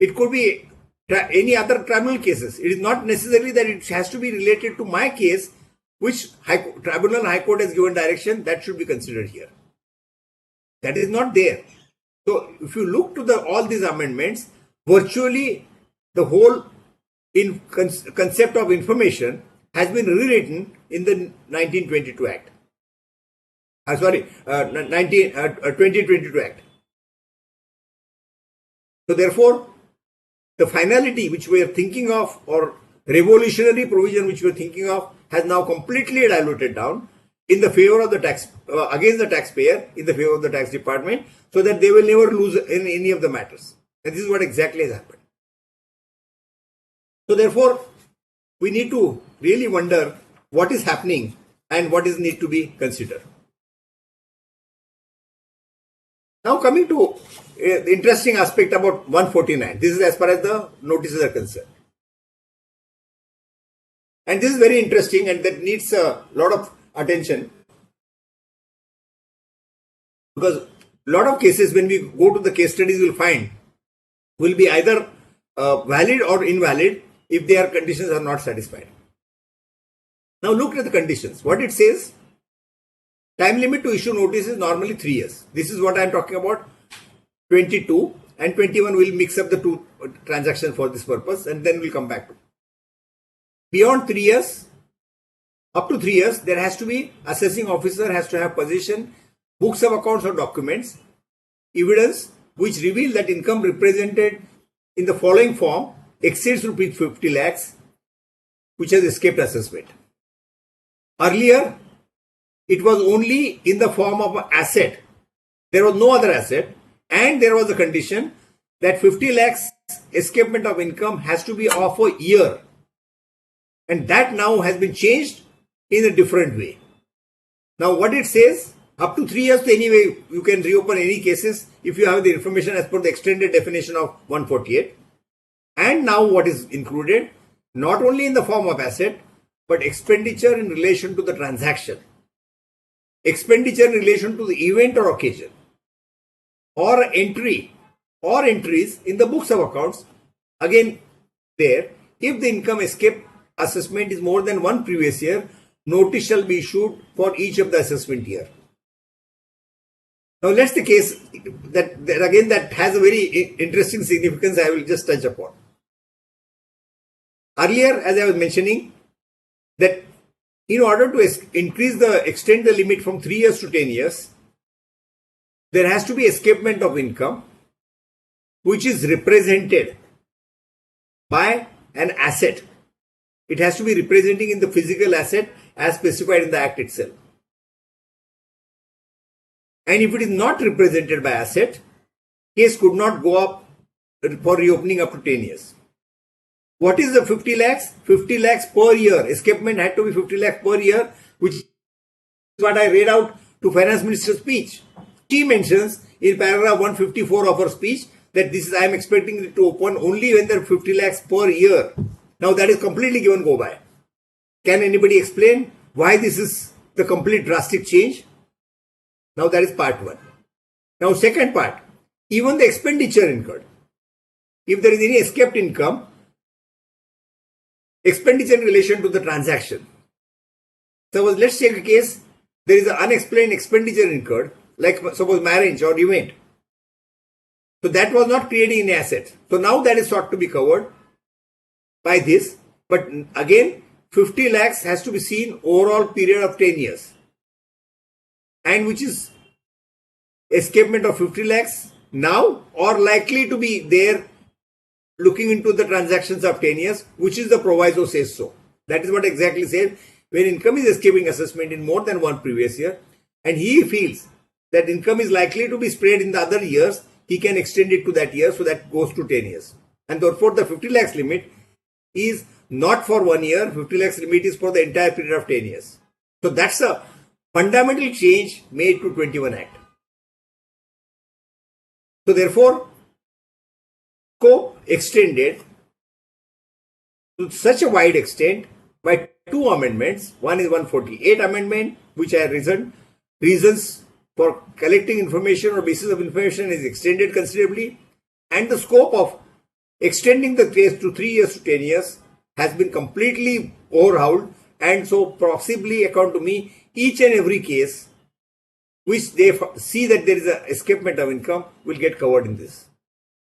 It could be any other tribunal cases. It is not necessarily that it has to be related to my case which Tribunal High Court has given direction that should be considered here. That is not there. So if you look to all these amendments, virtually the whole concept of information has been rewritten in the 1922 Act. 2022 Act. So therefore, the finality which we are thinking of, or revolutionary provision which we are thinking of, has now completely diluted down in the favor of the tax, against the taxpayer, in the favor of the tax department, so that they will never lose in any of the matters. And this is what exactly has happened. So therefore, we need to really wonder what is happening and what is need to be considered. Now coming to the interesting aspect about 149. This is as far as the notices are concerned. And this is very interesting and that needs a lot of attention, because a lot of cases when we go to the case studies we will find will be either valid or invalid if their conditions are not satisfied. Now look at the conditions. What it says, time limit to issue notice is normally 3 years. This is what I am talking about. 22 and 21 will mix up the two transactions for this purpose, and then we'll come back to it. Beyond 3 years, up to 3 years, there has to be assessing officer has to have possession, books of accounts or documents, evidence which reveal that income represented in the following form exceeds rupees 50 lakhs, which has escaped assessment. Earlier, it was only in the form of an asset. There was no other asset, and there was a condition that 50 lakhs escapement of income has to be of a year. And that now has been changed in a different way. Now what it says, up to 3 years, anyway, you can reopen any cases if you have the information as per the extended definition of 148. And now what is included, not only in the form of asset, but expenditure in relation to the transaction, expenditure in relation to the event or occasion, or entry or entries in the books of accounts. Again, there, if the income escape assessment is more than one previous year, notice shall be issued for each of the assessment year. Now let's the case that has a very interesting significance I will just touch upon. Earlier, as I was mentioning, that in order to extend the limit from 3 years to 10 years, there has to be escapement of income which is represented by an asset. It has to be representing in the physical asset as specified in the Act itself. And if it is not represented by asset, case could not go up for reopening up to 10 years. What is the 50 lakhs? 50 lakhs per year. Escapement had to be 50 lakhs per year, which is what I read out to Finance Minister's speech. She mentions in paragraph 154 of her speech that this is, I am expecting it to open only when there are 50 lakhs per year. Now that is completely given go by. Can anybody explain why this is the complete drastic change? Now that is part one. Now second part, even the expenditure incurred. If there is any escaped income, expenditure in relation to the transaction. Suppose let's take a case, there is an unexplained expenditure incurred, like suppose marriage or event. So that was not creating any asset. So now that is sought to be covered by this. But again, 50 lakhs has to be seen overall period of 10 years. And which is escapement of 50 lakhs now or likely to be there looking into the transactions of 10 years, which is the proviso says so. That is what exactly said. When income is escaping assessment in more than one previous year, and he feels that income is likely to be spread in the other years, he can extend it to that year, so that goes to 10 years. And therefore, the 50 lakhs limit is not for 1 year, 50 lakhs limit is for the entire period of 10 years. So that's a fundamental change made to 21 Act. So therefore, scope extended to such a wide extent by two amendments. One is 148 amendment, which I reasons for collecting information or basis of information is extended considerably, and the scope of extending the case to 3 years to 10 years has been completely overhauled and so possibly, according to me, each and every case which they see that there is an escapement of income will get covered in this.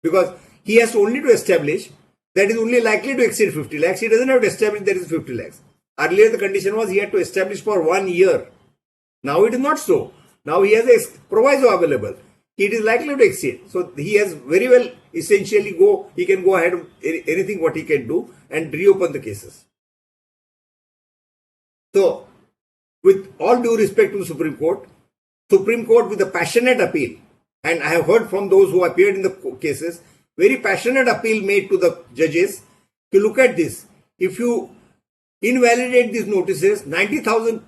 Because he has only to establish that is only likely to exceed 50 lakhs. He doesn't have to establish there is 50 lakhs. Earlier the condition was he had to establish for 1 year. Now it is not so. Now he has a proviso available. It is likely to exceed. So he has very well essentially he can go ahead of anything what he can do and reopen the cases. So with all due respect to the Supreme Court with a passionate appeal, and I have heard from those who appeared in the cases, very passionate appeal made to the judges to look at this. If you invalidate these notices, 90,000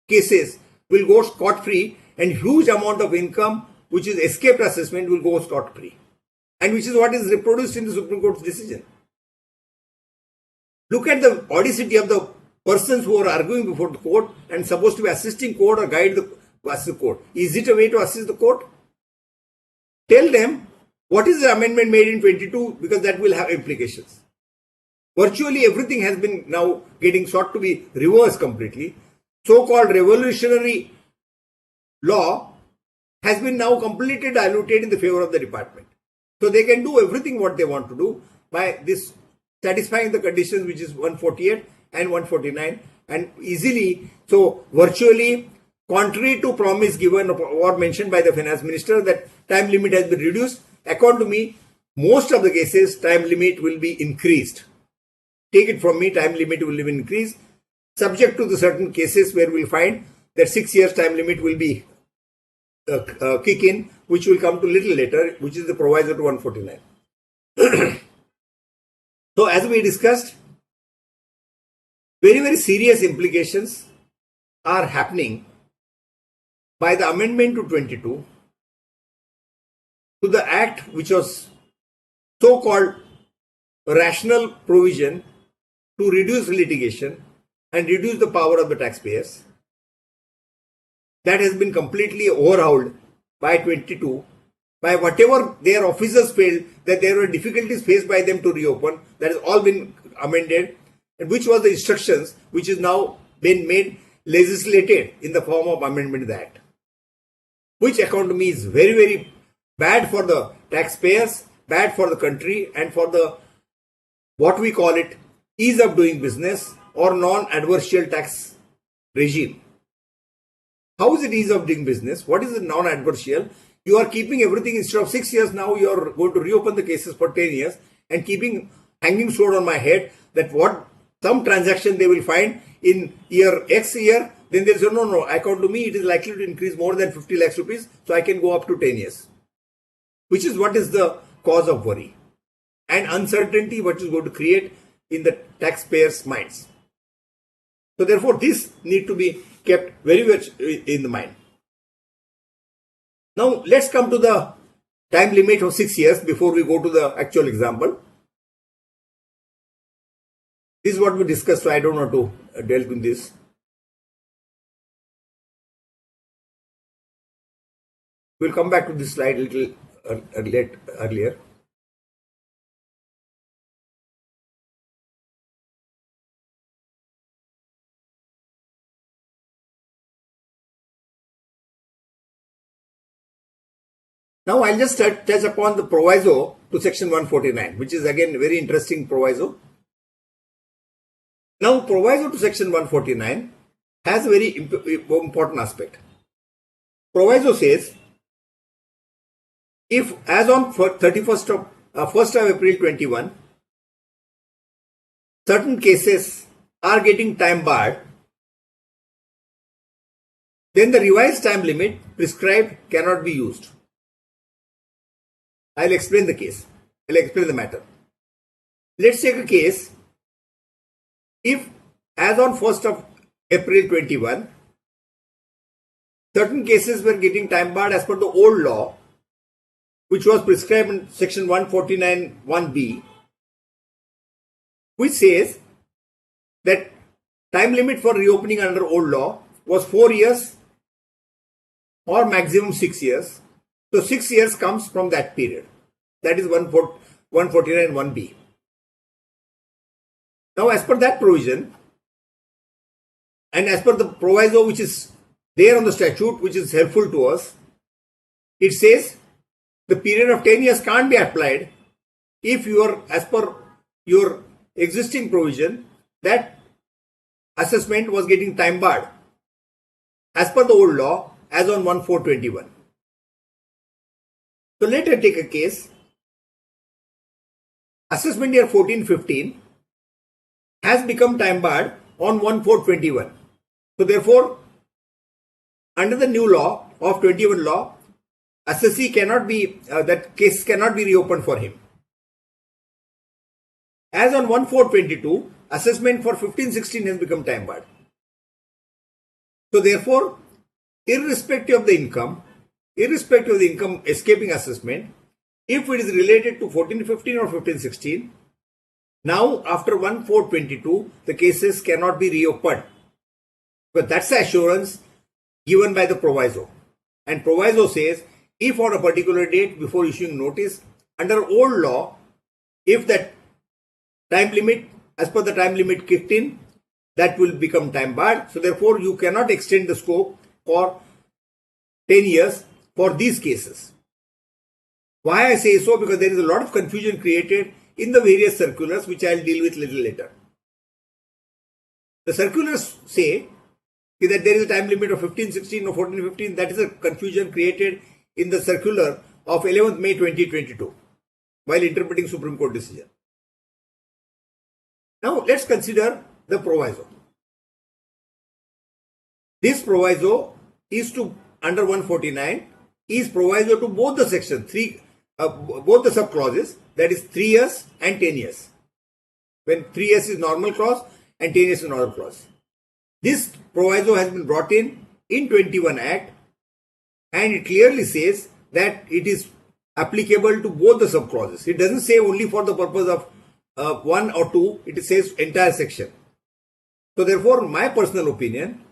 cases will go scot-free and huge amount of income which is escaped assessment will go scot-free, and which is what is reproduced in the Supreme Court's decision. Look at the audacity of the persons who are arguing before the court and supposed to be assisting court or guide the court. Is it a way to assist the court? Tell them what is the amendment made in 22, because that will have implications. Virtually everything has been now getting sought to be reversed completely. So-called revolutionary law has been now completely diluted in the favor of the department. So they can do everything what they want to do by this satisfying the conditions which is 148 and 149 and easily. So virtually, contrary to promise given or mentioned by the finance minister that time limit has been reduced, according to me, most of the cases time limit will be increased. Take it from me, time limit will be increased, subject to the certain cases where we will find that 6 years time limit will be kick in, which will come to little later, which is the proviso to 149. So as we discussed, very, very serious implications are happening by the amendment to 22 to the act which was so-called rational provision to reduce litigation and reduce the power of the taxpayers. That has been completely overhauled by 22, by whatever their officers felt that there were difficulties faced by them to reopen. That has all been amended, and which was the instructions which is now been made legislated in the form of amendment to the Act, which according to me is very, very bad for the taxpayers, bad for the country, and for the what we call it ease of doing business or non-adversarial tax regime. How is it ease of doing business? What is the non-adversarial? You are keeping everything instead of 6 years now, you are going to reopen the cases for 10 years and keeping hanging sword on my head that what some transaction they will find in year X year, then there is no, according to me, it is likely to increase more than 50 lakhs rupees, so I can go up to 10 years. Which is what is the cause of worry and uncertainty what is going to create in the taxpayers' minds. So therefore, this need to be kept very much in the mind. Now, let's come to the time limit of 6 years before we go to the actual example. This is what we discussed, so I don't want to delve in this. We'll come back to this slide a little earlier. Now I'll just touch upon the proviso to section 149, which is again a very interesting proviso. Now proviso to section 149 has a very important aspect. Proviso says, if as on 1st of April 21, certain cases are getting time barred, then the revised time limit prescribed cannot be used. I'll explain the case. I'll explain the matter. Let's take a case. If as on 1st of April 21, certain cases were getting time barred as per the old law, which was prescribed in section 149(1)(b), which says that time limit for reopening under old law was 4 years or maximum 6 years. So 6 years comes from that period. That is 149(1)(b). Now as per that provision, and as per the proviso which is there on the statute, which is helpful to us, it says the period of 10 years can't be applied if as per your existing provision, that assessment was getting time barred as per the old law as on 1/4/21. So let us take a case. Assessment year 14-15 has become time barred on 1/4/21. So therefore, under the new law of 21 law, assessee cannot be, that case cannot be reopened for him. As on 1/4/22, assessment for 15-16 has become time barred. So therefore, irrespective of the income escaping assessment, if it is related to 14-15 or 15-16, now after 1/4/22, the cases cannot be reopened. But that's the assurance given by the proviso. And proviso says, if on a particular date before issuing notice, under old law, if that time limit, as per the time limit kicked in, that will become time barred. So therefore, you cannot extend the scope for 10 years for these cases. Why I say so? Because there is a lot of confusion created in the various circulars, which I will deal with little later. The circulars say that there is a time limit of 15-16 or 14-15. That is a confusion created in the circular of 11th May 2022 while interpreting Supreme Court decision. Now let's consider the proviso. This proviso is to, under 149, is proviso to both the section, both the sub clauses, that is 3 years and 10 years. When 3 years is normal clause and 10 years is normal clause. This proviso has been brought in 21 Act, and it clearly says that it is applicable to both the sub clauses. It doesn't say only for the purpose of 1 or 2, it says entire section. So therefore, my personal opinion,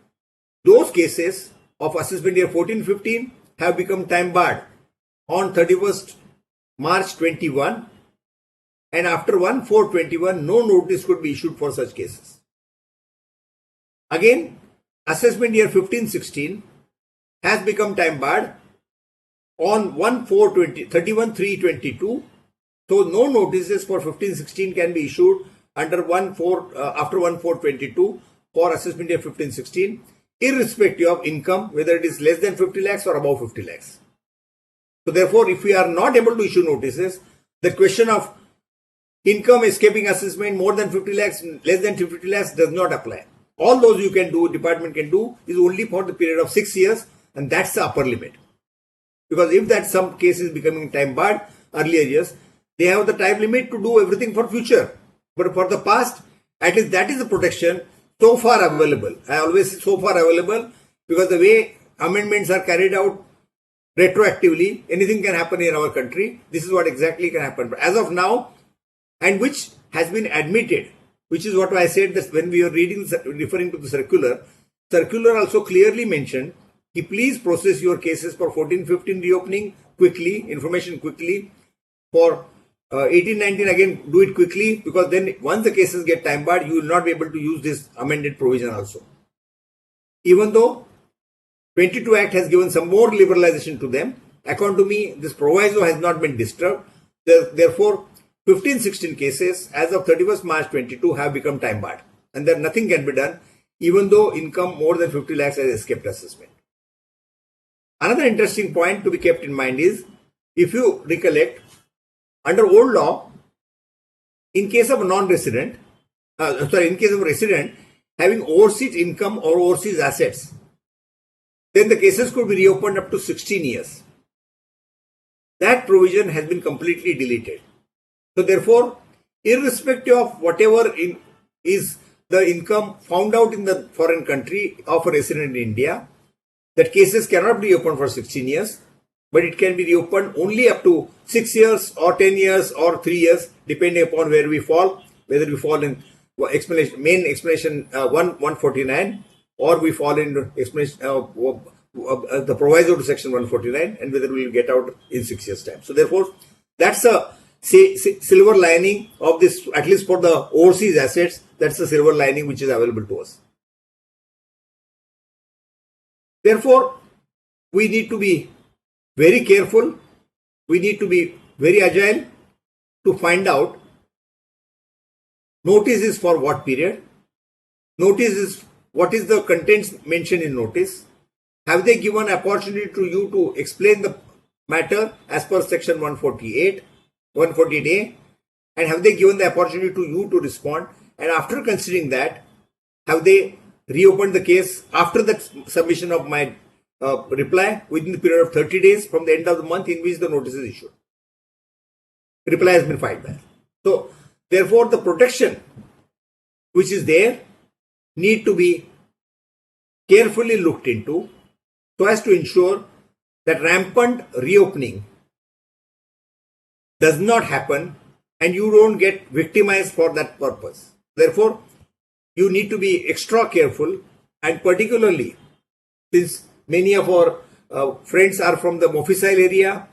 those cases of assessment year 14-15 have become time barred on 31st March 21, and after 1/4/21, no notice could be issued for such cases. Again, assessment year 15-16 has become time barred on 31/3/22. So no notices for 15-16 can be issued under after 1/4/22 for assessment year 15-16, irrespective of income, whether it is less than 50 lakhs or above 50 lakhs. So therefore, if we are not able to issue notices, the question of income escaping assessment more than 50 lakhs, less than 50 lakhs does not apply. All those you can do, department can do, is only for the period of 6 years, and that's the upper limit. Because if that some case is becoming time barred earlier years, they have the time limit to do everything for future. But for the past, at least that is the protection so far available. I always say so far available, because the way amendments are carried out retroactively, anything can happen in our country. This is what exactly can happen. But as of now, and which has been admitted, which is what I said that when we were referring to the circular also clearly mentioned, please process your cases for 14-15 reopening quickly, information quickly. For 18-19 again, do it quickly, because then once the cases get time barred, you will not be able to use this amended provision also. Even though 22 Act has given some more liberalization to them, according to me, this proviso has not been disturbed. Therefore, 15-16 cases as of 31st March 22 have become time barred, and then nothing can be done, even though income more than 50 lakhs has escaped assessment. Another interesting point to be kept in mind is, if you recollect, under old law, in case of a non-resident, in case of a resident having overseas income or overseas assets, then the cases could be reopened up to 16 years. That provision has been completely deleted. So therefore, irrespective of whatever is the income found out in the foreign country of a resident in India, that cases cannot be reopened for 16 years, but it can be reopened only up to 6 years or 10 years or 3 years, depending upon where we fall, whether we fall in main explanation 149, or we fall in explanation the proviso to section 149, and whether we will get out in 6 years' time. So therefore, that's a silver lining of this, at least for the overseas assets. That's the silver lining which is available to us. Therefore, we need to be very careful. We need to be very agile to find out notice is for what period, notice is what is the contents mentioned in notice, have they given opportunity to you to explain the matter as per section 148A, and have they given the opportunity to you to respond, and after considering that, have they reopened the case after the submission of my reply within the period of 30 days from the end of the month in which the notice is issued. Reply has been filed back. So, therefore, the protection which is there need to be carefully looked into so as to ensure that rampant reopening does not happen and you don't get victimized for that purpose. Therefore, you need to be extra careful, and particularly since many of our friends are from the Mofussil area,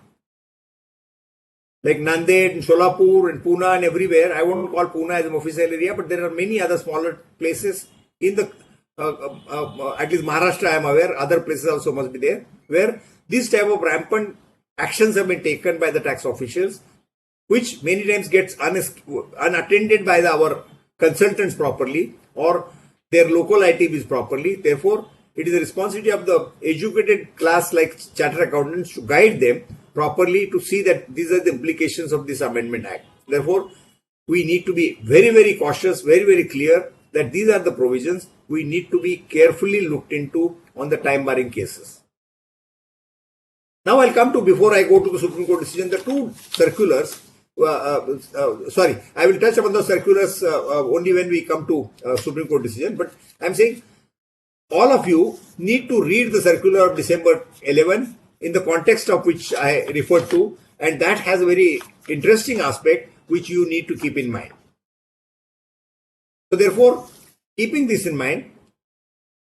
like Nanded and Solapur and Pune and everywhere. I won't call Pune as a Mofussil area, but there are many other smaller places in the, at least Maharashtra I am aware, other places also must be there, where this type of rampant actions have been taken by the tax officials, which many times gets unattended by our consultants properly or their local ITBs properly. Therefore, it is the responsibility of the educated class like chartered accountants to guide them properly to see that these are the implications of this Amendment Act. Therefore, we need to be very, very cautious, very, very clear that these are the provisions we need to be carefully looked into on the time barring cases. Now I'll come to, before I go to the Supreme Court decision, the two circulars. Sorry, I will touch upon the circulars only when we come to Supreme Court decision. But I'm saying all of you need to read the circular of December 11 in the context of which I referred to, and that has a very interesting aspect which you need to keep in mind. So therefore, keeping this in mind,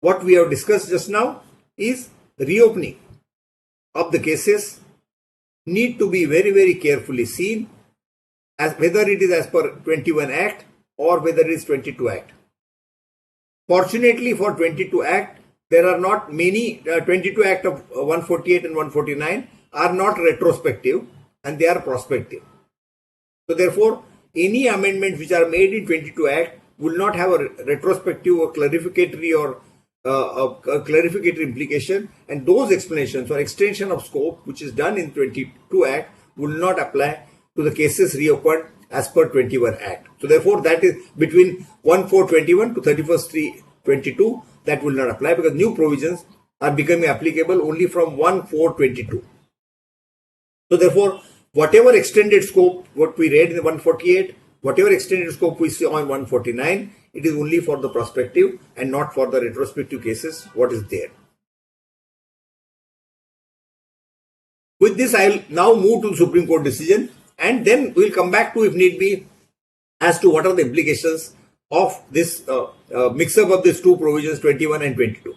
what we have discussed just now is reopening of the cases need to be very, very carefully seen, as whether it is as per 21 Act or whether it is 22 Act. Fortunately for 22 Act, there are not many, 22 Act of 148 and 149 are not retrospective and they are prospective. So therefore, any amendments which are made in 22 Act will not have a retrospective or clarificatory or clarificatory implication, and those explanations or extension of scope which is done in 22 Act will not apply to the cases reopened as per 21 Act. So therefore, that is between 1/4/21 to 31st/3/22, that will not apply because new provisions are becoming applicable only from 1/4/22. So therefore, whatever extended scope what we read in the 148, whatever extended scope we see on 149, it is only for the prospective and not for the retrospective cases what is there. With this, I will now move to the Supreme Court decision, and then we will come back to, if need be, as to what are the implications of this mix-up of these two provisions, 21 and 22.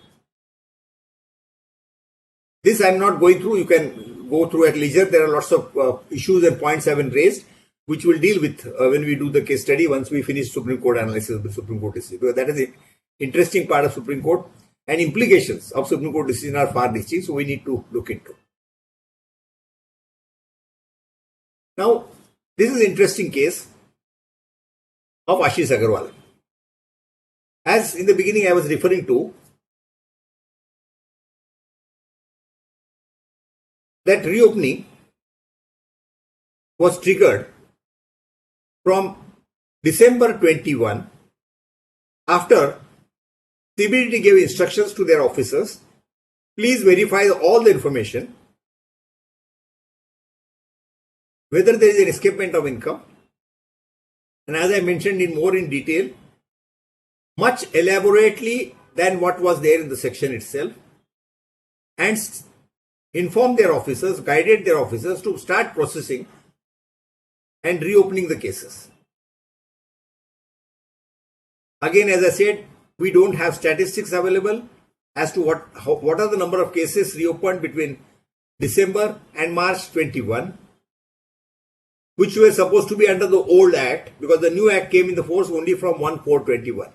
This I am not going through. You can go through at leisure. There are lots of issues and points have been raised, which we'll deal with when we do the case study once we finish Supreme Court analysis of the Supreme Court decision. Because that is the interesting part of Supreme Court, and implications of Supreme Court decision are far-reaching, so we need to look into. Now, this is an interesting case of Ashish Agarwal. As in the beginning I was referring to, that reopening was triggered from December 21 after CBDT gave instructions to their officers, please verify all the information, whether there is an escapement of income, and as I mentioned in more in detail, much elaborately than what was there in the section itself, and informed their officers, guided their officers to start processing and reopening the cases. Again, as I said, we don't have statistics available as to what are the number of cases reopened between December and March 21, which were supposed to be under the old Act, because the new Act came into force only from 1/4/21.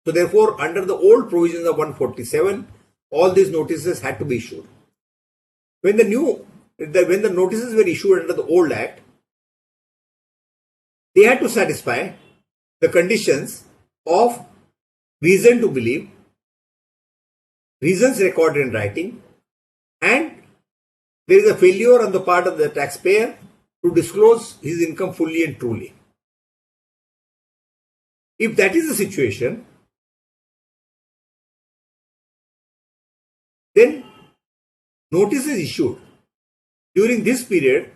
So therefore, under the old provisions of 147, all these notices had to be issued. When the notices were issued under the old Act, they had to satisfy the conditions of reason to believe, reasons recorded in writing, and there is a failure on the part of the taxpayer to disclose his income fully and truly. If that is the situation, then notice is issued during this period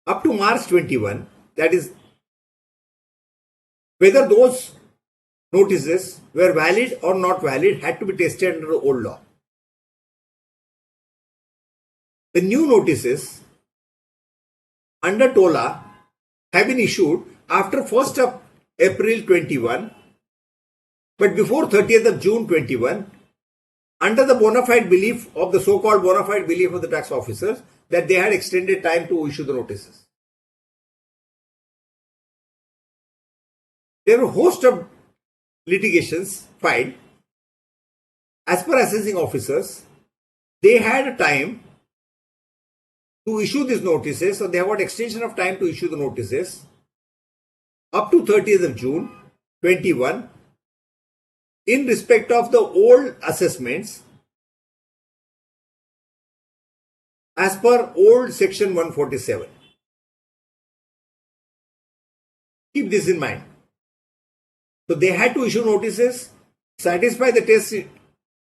up to March 21, that is, whether those notices were valid or not valid had to be tested under the old law. The new notices under TOLA have been issued after 1st of April 21, but before 30th of June 21, under the bona fide belief of the so-called bona fide belief of the tax officers that they had extended time to issue the notices. There were a host of litigations filed. As per assessing officers, they had a time to issue these notices, so they have got extension of time to issue the notices up to 30th of June 21 in respect of the old assessments as per old section 147. Keep this in mind. So they had to issue notices, satisfy the test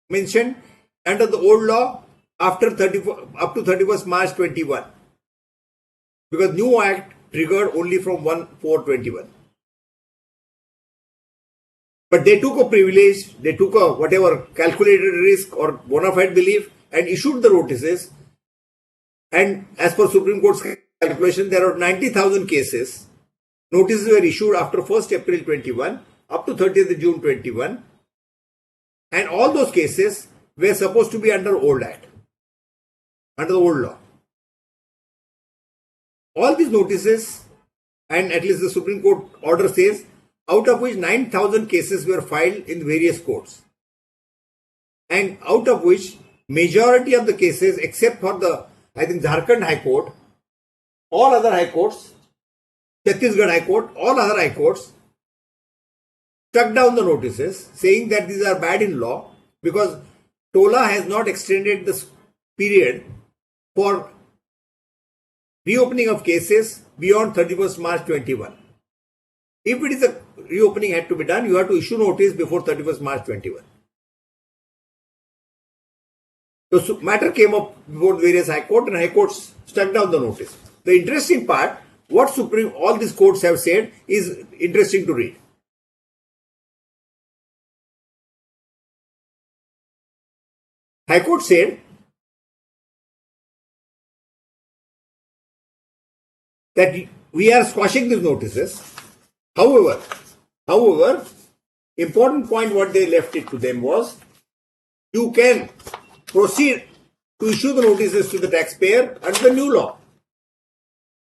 mentioned under the old law up to 31st March 21, because new act triggered only from 1/4/21. But they took a privilege, they took a whatever calculated risk or bona fide belief and issued the notices. And as per Supreme Court's calculation, there are 90,000 cases. Notices were issued after 1st April 21 up to 30th June 21. And all those cases were supposed to be under old act, under the old law. All these notices, and at least the Supreme Court order says, out of which 9,000 cases were filed in various courts. And out of which majority of the cases, except for the, I think, Jharkhand High Court, all other high courts, Chhattisgarh High Court, all other high courts, struck down the notices saying that these are bad in law because TOLA has not extended this period for reopening of cases beyond 31st March 21. If it is a reopening had to be done, you have to issue notice before 31st March 21. So matter came up before various high courts and high courts struck down the notice. The interesting part, what all these courts have said is interesting to read. High Court said that we are squashing these notices. However, important point what they left it to them was, you can proceed to issue the notices to the taxpayer under the new law.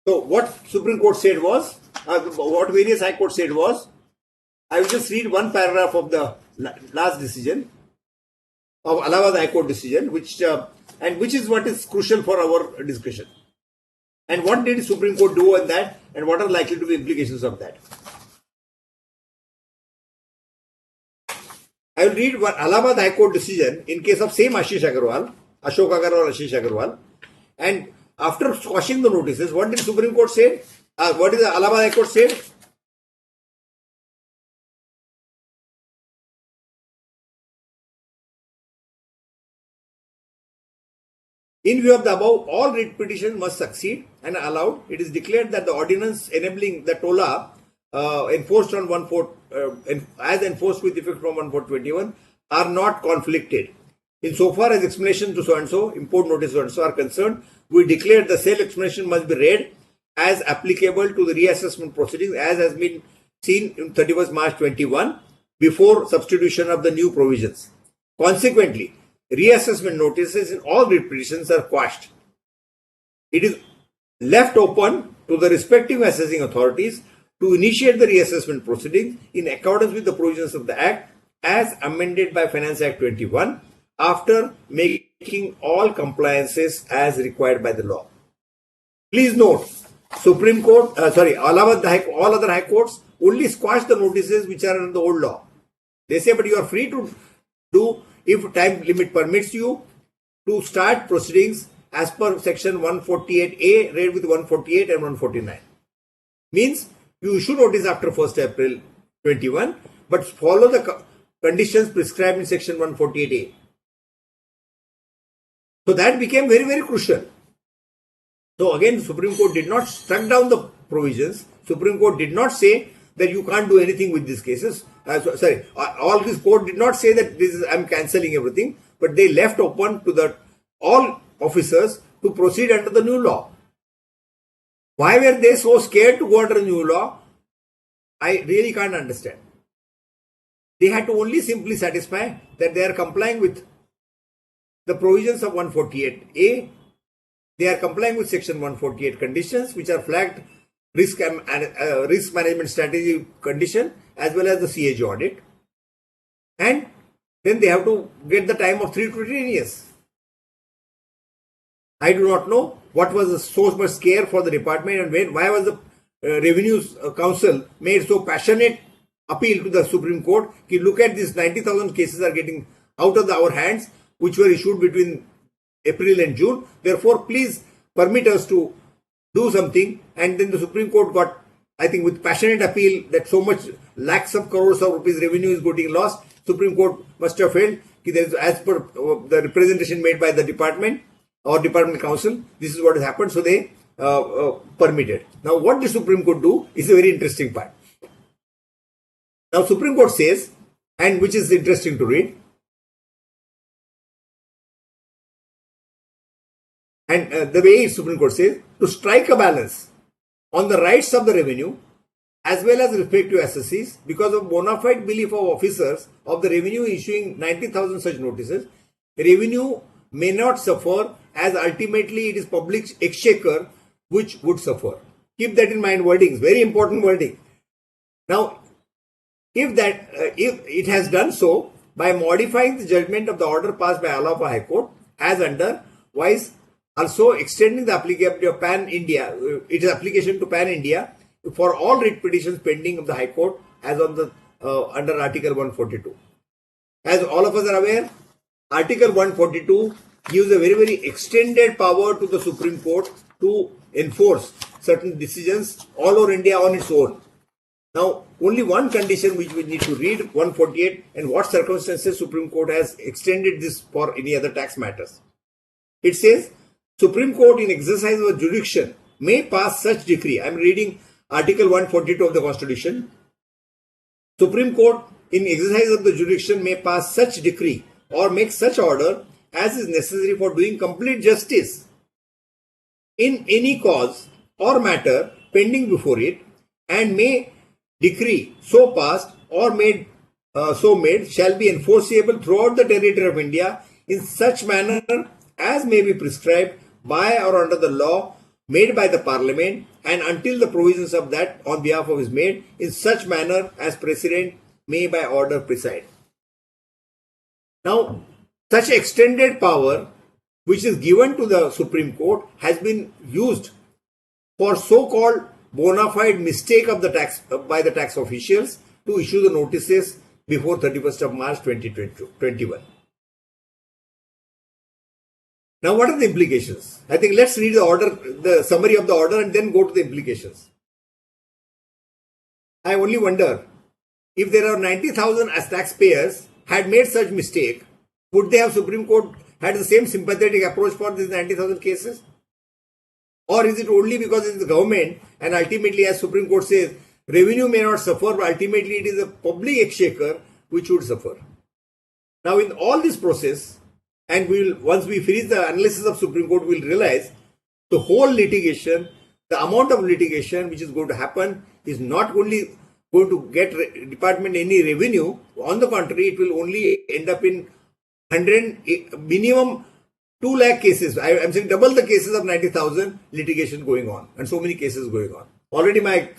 So what Supreme Court said was, what various High Court said was, I will just read one paragraph of the last decision of Allahabad High Court decision, which is what is crucial for our discussion. And what did Supreme Court do on that, and what are likely to be implications of that? I will read one Allahabad High Court decision in case of same Ashok Agarwal, Ashish Agarwal, and after squashing the notices, what did Supreme Court say? What did the Allahabad High Court said? In view of the above, all writ petitions must succeed and allowed. It is declared that the ordinance enabling the TOLA enforced on 1/4 as enforced with effect from 1/4/21 are not conflicted. Insofar as explanation to so and so, import notice so and so are concerned, we declare the said explanation must be read as applicable to the reassessment proceedings as has been seen in 31st March 21 before substitution of the new provisions. Consequently, reassessment notices in all writ petitions are quashed. It is left open to the respective assessing authorities to initiate the reassessment proceedings in accordance with the provisions of the Act as amended by Finance Act 21, after making all compliances as required by the law. Please note, Supreme Court, all other high courts only squash the notices which are under the old law. They say, but you are free to do, if time limit permits you, to start proceedings as per section 148A, read with 148 and 149. Means you issue notice after 1st April 21, but follow the conditions prescribed in section 148A. So that became very, very crucial. So again, the Supreme Court did not struck down the provisions. Supreme Court did not say that you can't do anything with these cases. All this court did not say that I'm cancelling everything, but they left open to all officers to proceed under the new law. Why were they so scared to go under the new law? I really can't understand. They had to only simply satisfy that they are complying with the provisions of 148A. They are complying with section 148 conditions, which are flagged risk management strategy condition as well as the CAG audit. And then they have to get the time of 3 to 10 years. I do not know what was so much scare for the department and why was the Revenue Council made so passionate appeal to the Supreme Court. Look at this, 90,000 cases are getting out of our hands, which were issued between April and June. Therefore, please permit us to do something. And then the Supreme Court got, I think, with passionate appeal that so much lakhs of crores of rupees revenue is getting lost. Supreme Court must have felt that as per the representation made by the department or department council, this is what has happened. So they permitted. Now, what the Supreme Court do is a very interesting part. Now, Supreme Court says, and which is interesting to read, and the way Supreme Court says, to strike a balance on the rights of the revenue as well as respective assessees because of bona fide belief of officers of the revenue issuing 90,000 such notices, revenue may not suffer as ultimately it is public exchequer which would suffer. Keep that in mind, wordings, very important wording. Now, if it has done so by modifying the judgment of the order passed by Allahabad High Court as under, wise also extending the applicability of Pan-India, its application to Pan-India for all writ petitions pending of the High Court as on the under Article 142. As all of us are aware, Article 142 gives a very, very extended power to the Supreme Court to enforce certain decisions all over India on its own. Now, only one condition which we need to read, 148, and what circumstances Supreme Court has extended this for any other tax matters. It says, Supreme Court in exercise of jurisdiction may pass such decree. I am reading Article 142 of the Constitution. Supreme Court in exercise of the jurisdiction may pass such decree or make such order as is necessary for doing complete justice in any cause or matter pending before it, and may decree so passed or made shall be enforceable throughout the territory of India in such manner as may be prescribed by or under the law made by the Parliament, and until the provisions of that on behalf of is made in such manner as President may by order preside. Now, such extended power which is given to the Supreme Court has been used for so-called bona fide mistake of the tax by the tax officials to issue the notices before 31st of March 2021. Now, what are the implications? I think let's read the order, the summary of the order, and then go to the implications. I only wonder if there are 90,000 as taxpayers had made such mistake, would they have Supreme Court had the same sympathetic approach for these 90,000 cases? Or is it only because it is the government and ultimately, as Supreme Court says, revenue may not suffer, but ultimately it is a public exchequer which would suffer. Now, in all this process, and once we finish the analysis of Supreme Court, we will realize the whole litigation, the amount of litigation which is going to happen is not only going to get department any revenue. On the contrary, it will only end up in 100, minimum 2 lakh cases. I am saying double the cases of 90,000 litigation going on, and so many cases going on. Already my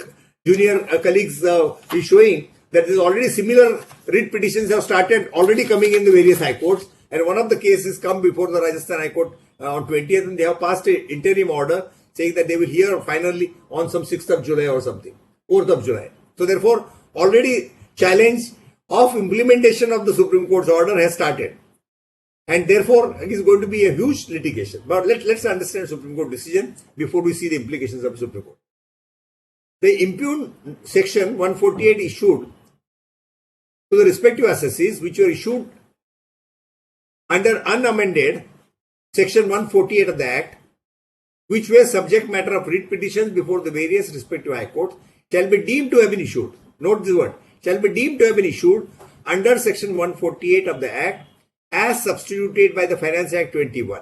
junior colleagues is showing that there is already similar writ petitions have started already coming in the various high courts, And one of the cases come before the Rajasthan High Court on 20th, and they have passed an interim order saying that they will hear finally on some 6th of July or something, 4th of July. So therefore, already challenge of implementation of the Supreme Court's order has started. And therefore, it is going to be a huge litigation. But let's understand Supreme Court decision before we see the implications of Supreme Court. The impugned section 148 issued to the respective assessees which were issued under unamended section 148 of the Act, which were subject matter of writ petitions before the various respective high courts, shall be deemed to have been issued. Note this word, shall be deemed to have been issued under section 148 of the Act as substituted by the Finance Act 21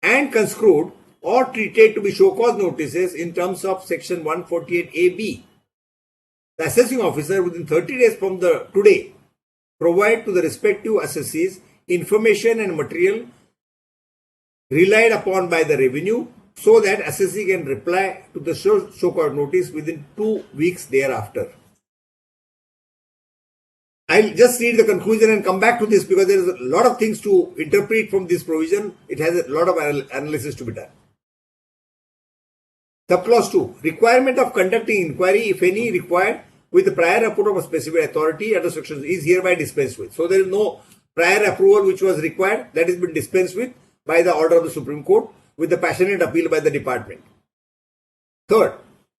and construed or treated to be show cause notices in terms of section 148AB. The assessing officer within 30 days from the today provide to the respective assessees information and material relied upon by the revenue so that assessee can reply to the show cause notice within 2 weeks thereafter. I'll just read the conclusion and come back to this because there is a lot of things to interpret from this provision. It has a lot of analysis to be done. Subclause 2. Requirement of conducting inquiry, if any, required with the prior approval of a specified authority under section is hereby dispensed with. So there is no prior approval which was required, that has been dispensed with by the order of the Supreme Court with the passionate appeal by the department. Third,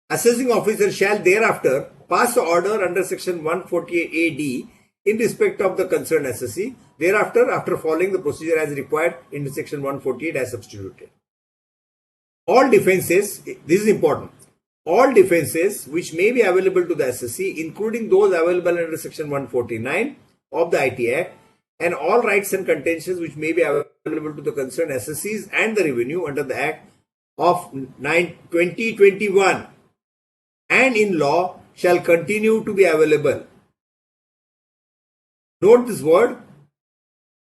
assessing officer shall thereafter pass the order under section 148AD in respect of the concerned assessee, thereafter after following the procedure as required in section 148 as substituted. All defences, this is important, all defences which may be available to the assessee, including those available under section 149 of the IT Act, and all rights and contentions which may be available to the concerned assessees and the revenue under the Act of 2021 and in law shall continue to be available. Note this word,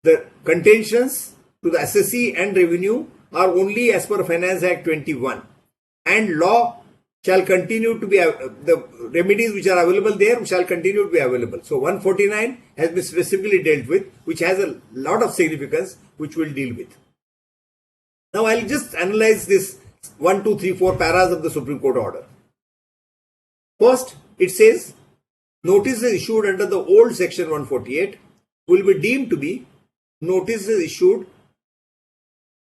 the contentions to the assessee and revenue are only as per Finance Act 21 and law shall continue to be, the remedies which are available there shall continue to be available. So 149 has been specifically dealt with, which has a lot of significance which we'll deal with. Now I'll just analyze this 1, 2, 3, 4 paras of the Supreme Court order. First, it says notices issued under the old section 148 will be deemed to be notices issued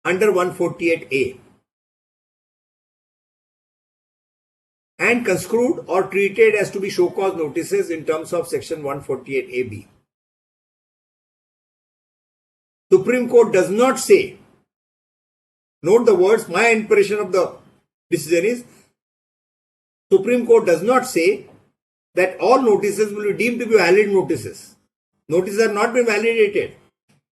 under 148A and construed or treated as to be show cause notices in terms of section 148AB. Supreme Court does not say, note the words, my impression of the decision is, Supreme Court does not say that all notices will be deemed to be valid notices. Notices have not been validated.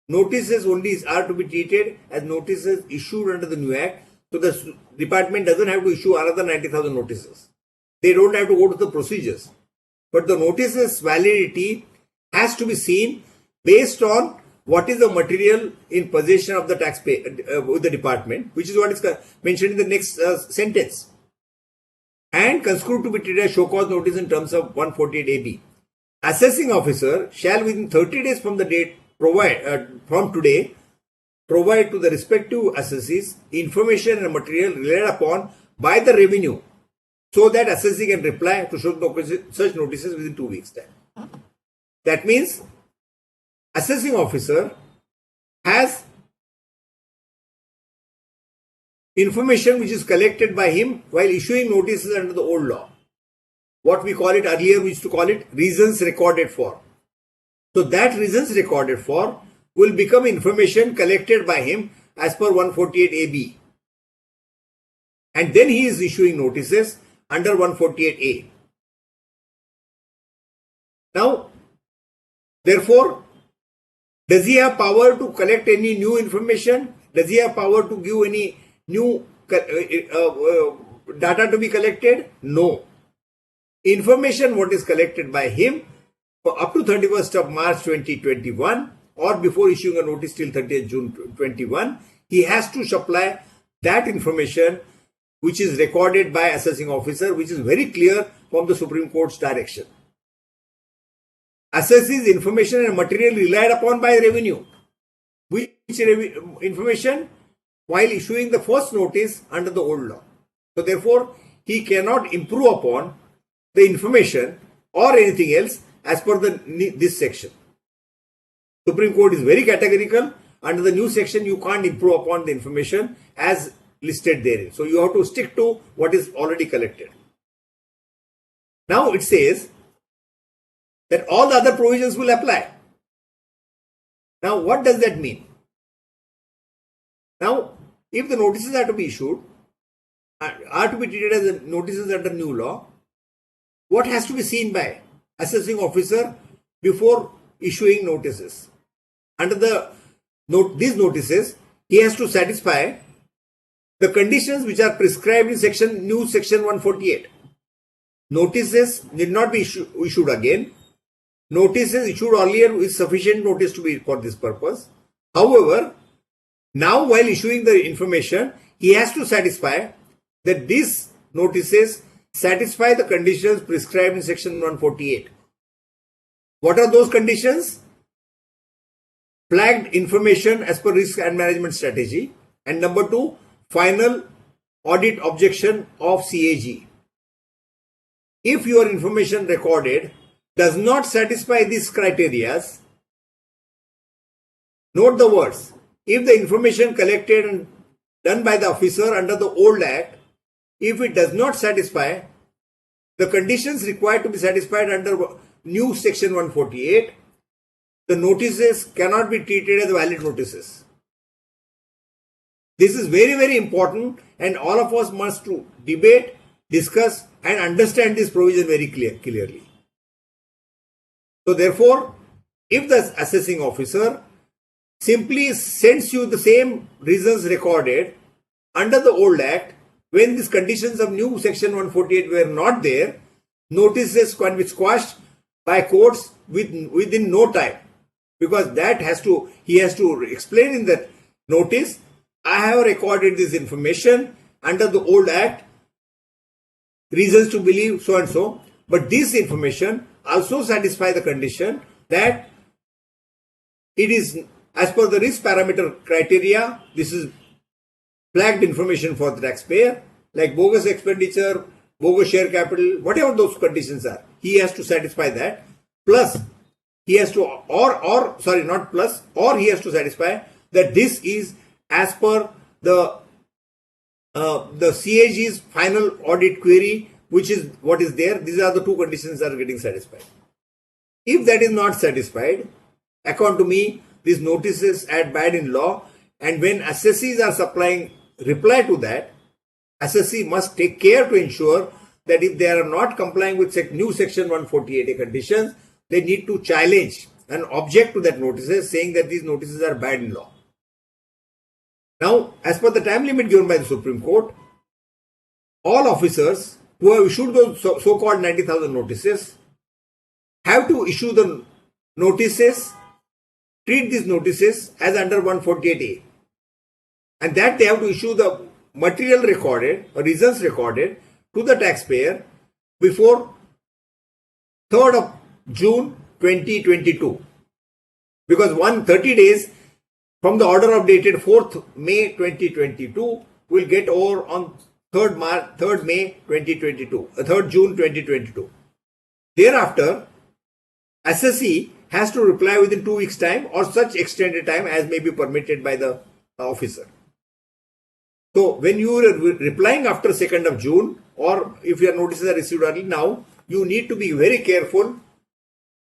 Notices only are to be treated as notices issued under the new Act. So the department doesn't have to issue another 90,000 notices. They don't have to go to the procedures. But the notices validity has to be seen based on what is the material in possession of the taxpayer with the department, which is what is mentioned in the next sentence. And construed to be treated as show cause notice in terms of 148AB. Assessing officer shall within 30 days from the date from today provide to the respective assessees information and material relied upon by the revenue so that assessee can reply to such notices within 2 weeks' time. That means assessing officer has information which is collected by him while issuing notices under the old law. What we call it earlier, we used to call it reasons recorded for. So that reasons recorded for will become information collected by him as per 148AB. And then he is issuing notices under 148A. Now, therefore, does he have power to collect any new information? Does he have power to give any new data to be collected? No. Information what is collected by him for up to 31st of March 2021 or before issuing a notice till 30th June 21, he has to supply that information which is recorded by assessing officer, which is very clear from the Supreme Court's direction. Assesses information and material relied upon by revenue. information while issuing the first notice under the old law. So therefore, he cannot improve upon the information or anything else as per this section. Supreme Court is very categorical. Under the new section, you can't improve upon the information as listed therein. So you have to stick to what is already collected. Now it says that all the other provisions will apply. Now what does that mean? Now, if the notices are to be issued, are to be treated as notices under new law, what has to be seen by assessing officer before issuing notices? Under these notices, he has to satisfy the conditions which are prescribed in new section 148. Notices need not be issued again. Notices issued earlier is sufficient notice to be for this purpose. However, now while issuing the information, he has to satisfy that these notices satisfy the conditions prescribed in section 148. What are those conditions? Flagged information as per risk and management strategy. And number 2, final audit objection of CAG. If your information recorded does not satisfy these criteria, note the words. If the information collected and done by the officer under the old act, if it does not satisfy the conditions required to be satisfied under new section 148, the notices cannot be treated as valid notices. This is very, very important, and all of us must to debate, discuss and understand this provision very clearly. So therefore, if the assessing officer simply sends you the same reasons recorded under the old act, when these conditions of new section 148 were not there, notices can be squashed by courts within no time, because he has to explain in that notice, I have recorded this information under the old act, reasons to believe so and so, but this information also satisfy the condition that it is as per the risk parameter criteria. This is flagged information for the taxpayer, like bogus expenditure, bogus share capital, whatever those conditions are. He has to satisfy that. Plus, he has to, or he has to satisfy that this is as per the CAG's final audit query, which is what is there. These are the two conditions that are getting satisfied. If that is not satisfied, according to me, these notices add bad in law, and when assessees are supplying reply to that, assessee must take care to ensure that if they are not complying with new section 148A conditions, they need to challenge and object to that notices, saying that these notices are bad in law. Now, as per the time limit given by the Supreme Court, all officers who have issued those so-called 90,000 notices have to issue the notices, treat these notices as under 148A. And that they have to issue the material recorded or reasons recorded to the taxpayer before 3rd of June 2022. Because 30 days from the order of dated 4th May 2022 will get over on 3rd May 2022, 3rd June 2022. Thereafter, assessee has to reply within 2 weeks' time or such extended time as may be permitted by the officer. So, when you are replying after 2nd of June, or if your notices are received early now, you need to be very careful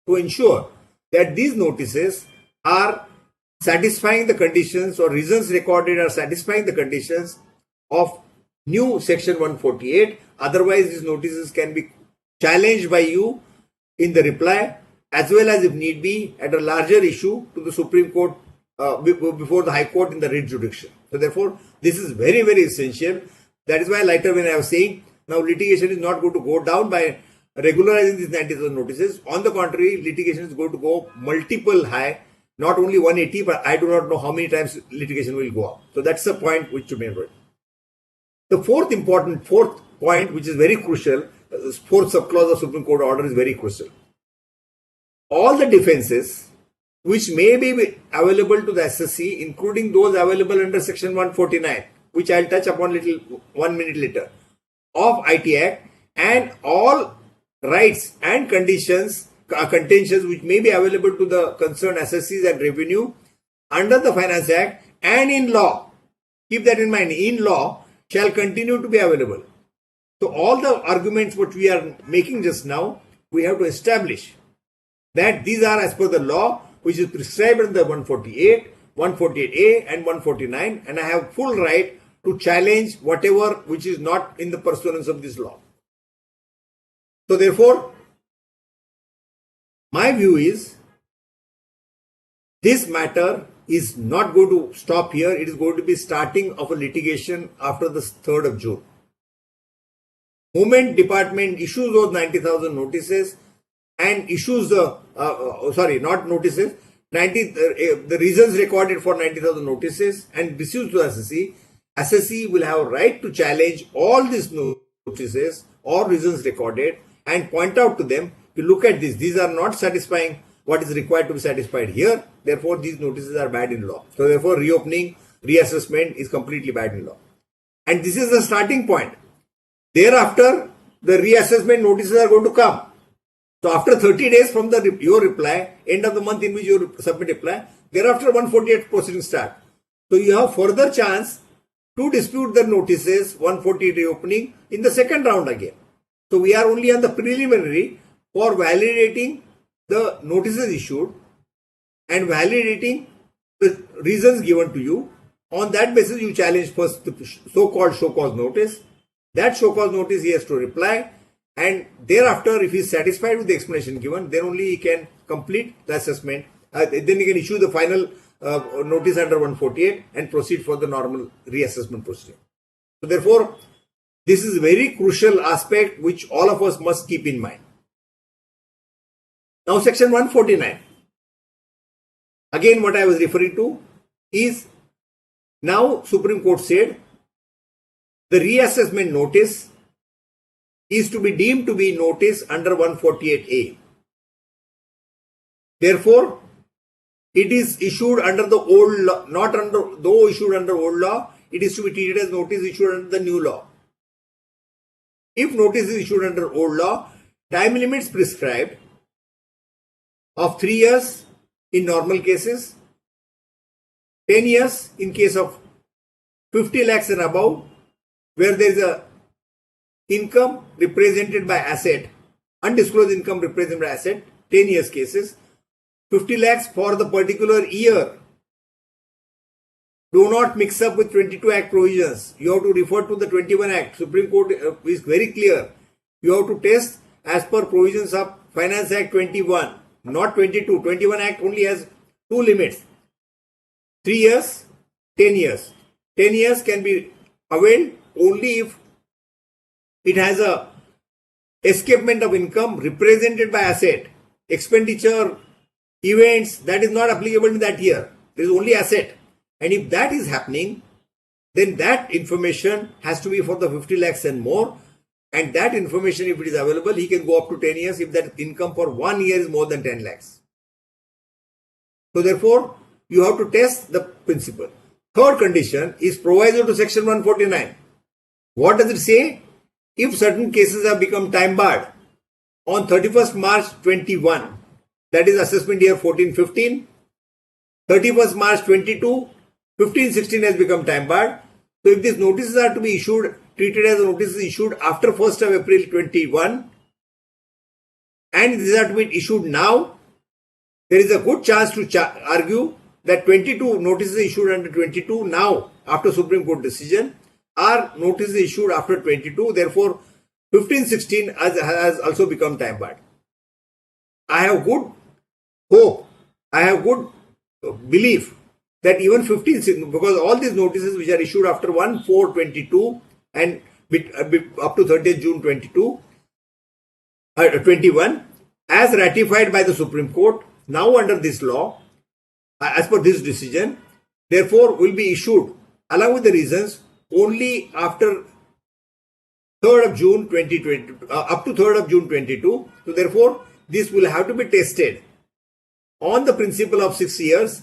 to ensure that these notices are satisfying the conditions or reasons recorded are satisfying the conditions of new section 148. Otherwise, these notices can be challenged by you in the reply, as well as if need be at a larger issue to the Supreme Court before the High Court in the writ jurisdiction. So therefore, this is very, very essential. That is why later when I was saying, now litigation is not going to go down by regularizing these 90,000 notices. On the contrary, litigation is going to go multiple high, not only 180, but I do not know how many times litigation will go up. So that's the point which you may know. The fourth point, which is very crucial, the fourth subclause of Supreme Court order is very crucial. All the defenses which may be available to the SSC, including those available under Section 149, which I'll touch upon 1 minute later, of IT Act, and all rights and contentions which may be available to the concerned SSCs and revenue under the Finance Act and in law. Keep that in mind, in law shall continue to be available. So all the arguments which we are making just now, we have to establish that these are as per the law which is prescribed in the 148, 148A and 149, and I have full right to challenge whatever which is not in the pursuance of this law. So therefore, my view is this matter is not going to stop here. It is going to be starting of a litigation after the 3rd of June. Moment department issues those 90,000 notices and issues the, the reasons recorded for 90,000 notices and receives to SSC, SSC will have a right to challenge all these notices or reasons recorded and point out to them, you look at this, these are not satisfying what is required to be satisfied here, therefore these notices are bad in law. So therefore reopening, reassessment is completely bad in law. And this is the starting point. Thereafter, the reassessment notices are going to come. So after 30 days from your reply, end of the month in which you submit reply, thereafter 148 proceedings start. So you have further chance to dispute the notices, 148 reopening in the second round again. So we are only on the preliminary for validating the notices issued and validating the reasons given to you. On that basis, you challenge first the so-called show cause notice. That show cause notice he has to reply, and thereafter, if he is satisfied with the explanation given, then only he can complete the assessment. Then he can issue the final notice under 148 and proceed for the normal reassessment procedure. So therefore, this is a very crucial aspect which all of us must keep in mind. Now, Section 149. Again, what I was referring to is now Supreme Court said the reassessment notice is to be deemed to be notice under 148A. Therefore, it is issued under the old law, not under, though issued under old law, it is to be treated as notice issued under the new law. If notice is issued under old law, time limits prescribed of 3 years in normal cases, 10 years in case of 50 lakhs and above, where there is a income represented by asset, undisclosed income represented by asset, 10 years cases, 50 lakhs for the particular year. Do not mix up with 22 Act provisions. You have to refer to the 21 Act. Supreme Court is very clear. You have to test as per provisions of Finance Act 21, not 22. 21 Act only has two limits. 3 years, 10 years. 10 years can be availed only if it has a escapement of income represented by asset. Expenditure, events, that is not applicable in that year. There is only asset. And if that is happening, then that information has to be for the 50 lakhs and more. And that information, if it is available, he can go up to 10 years if that income for 1 year is more than 10 lakhs. So therefore, you have to test the principle. Third condition is proviso to Section 149. What does it say? If certain cases have become time barred on 31st March 21, that is assessment year 14-15, 31st March 22, 15-16 has become time barred. So if these notices are to be issued, treated as notices issued after 1st of April 21, and these are to be issued now, there is a good chance to argue that 22 notices issued under 22 now after Supreme Court decision are notices issued after 22. Therefore, 15-16 has also become time barred. I have good hope, I have good belief that even 15, because all these notices which are issued after 1/4/22 and up to 30th June 21, as ratified by the Supreme Court, now under this law, as per this decision, therefore will be issued along with the reasons only after 3rd of June 2020, up to 3rd of June 22. So therefore, this will have to be tested on the principle of 6 years,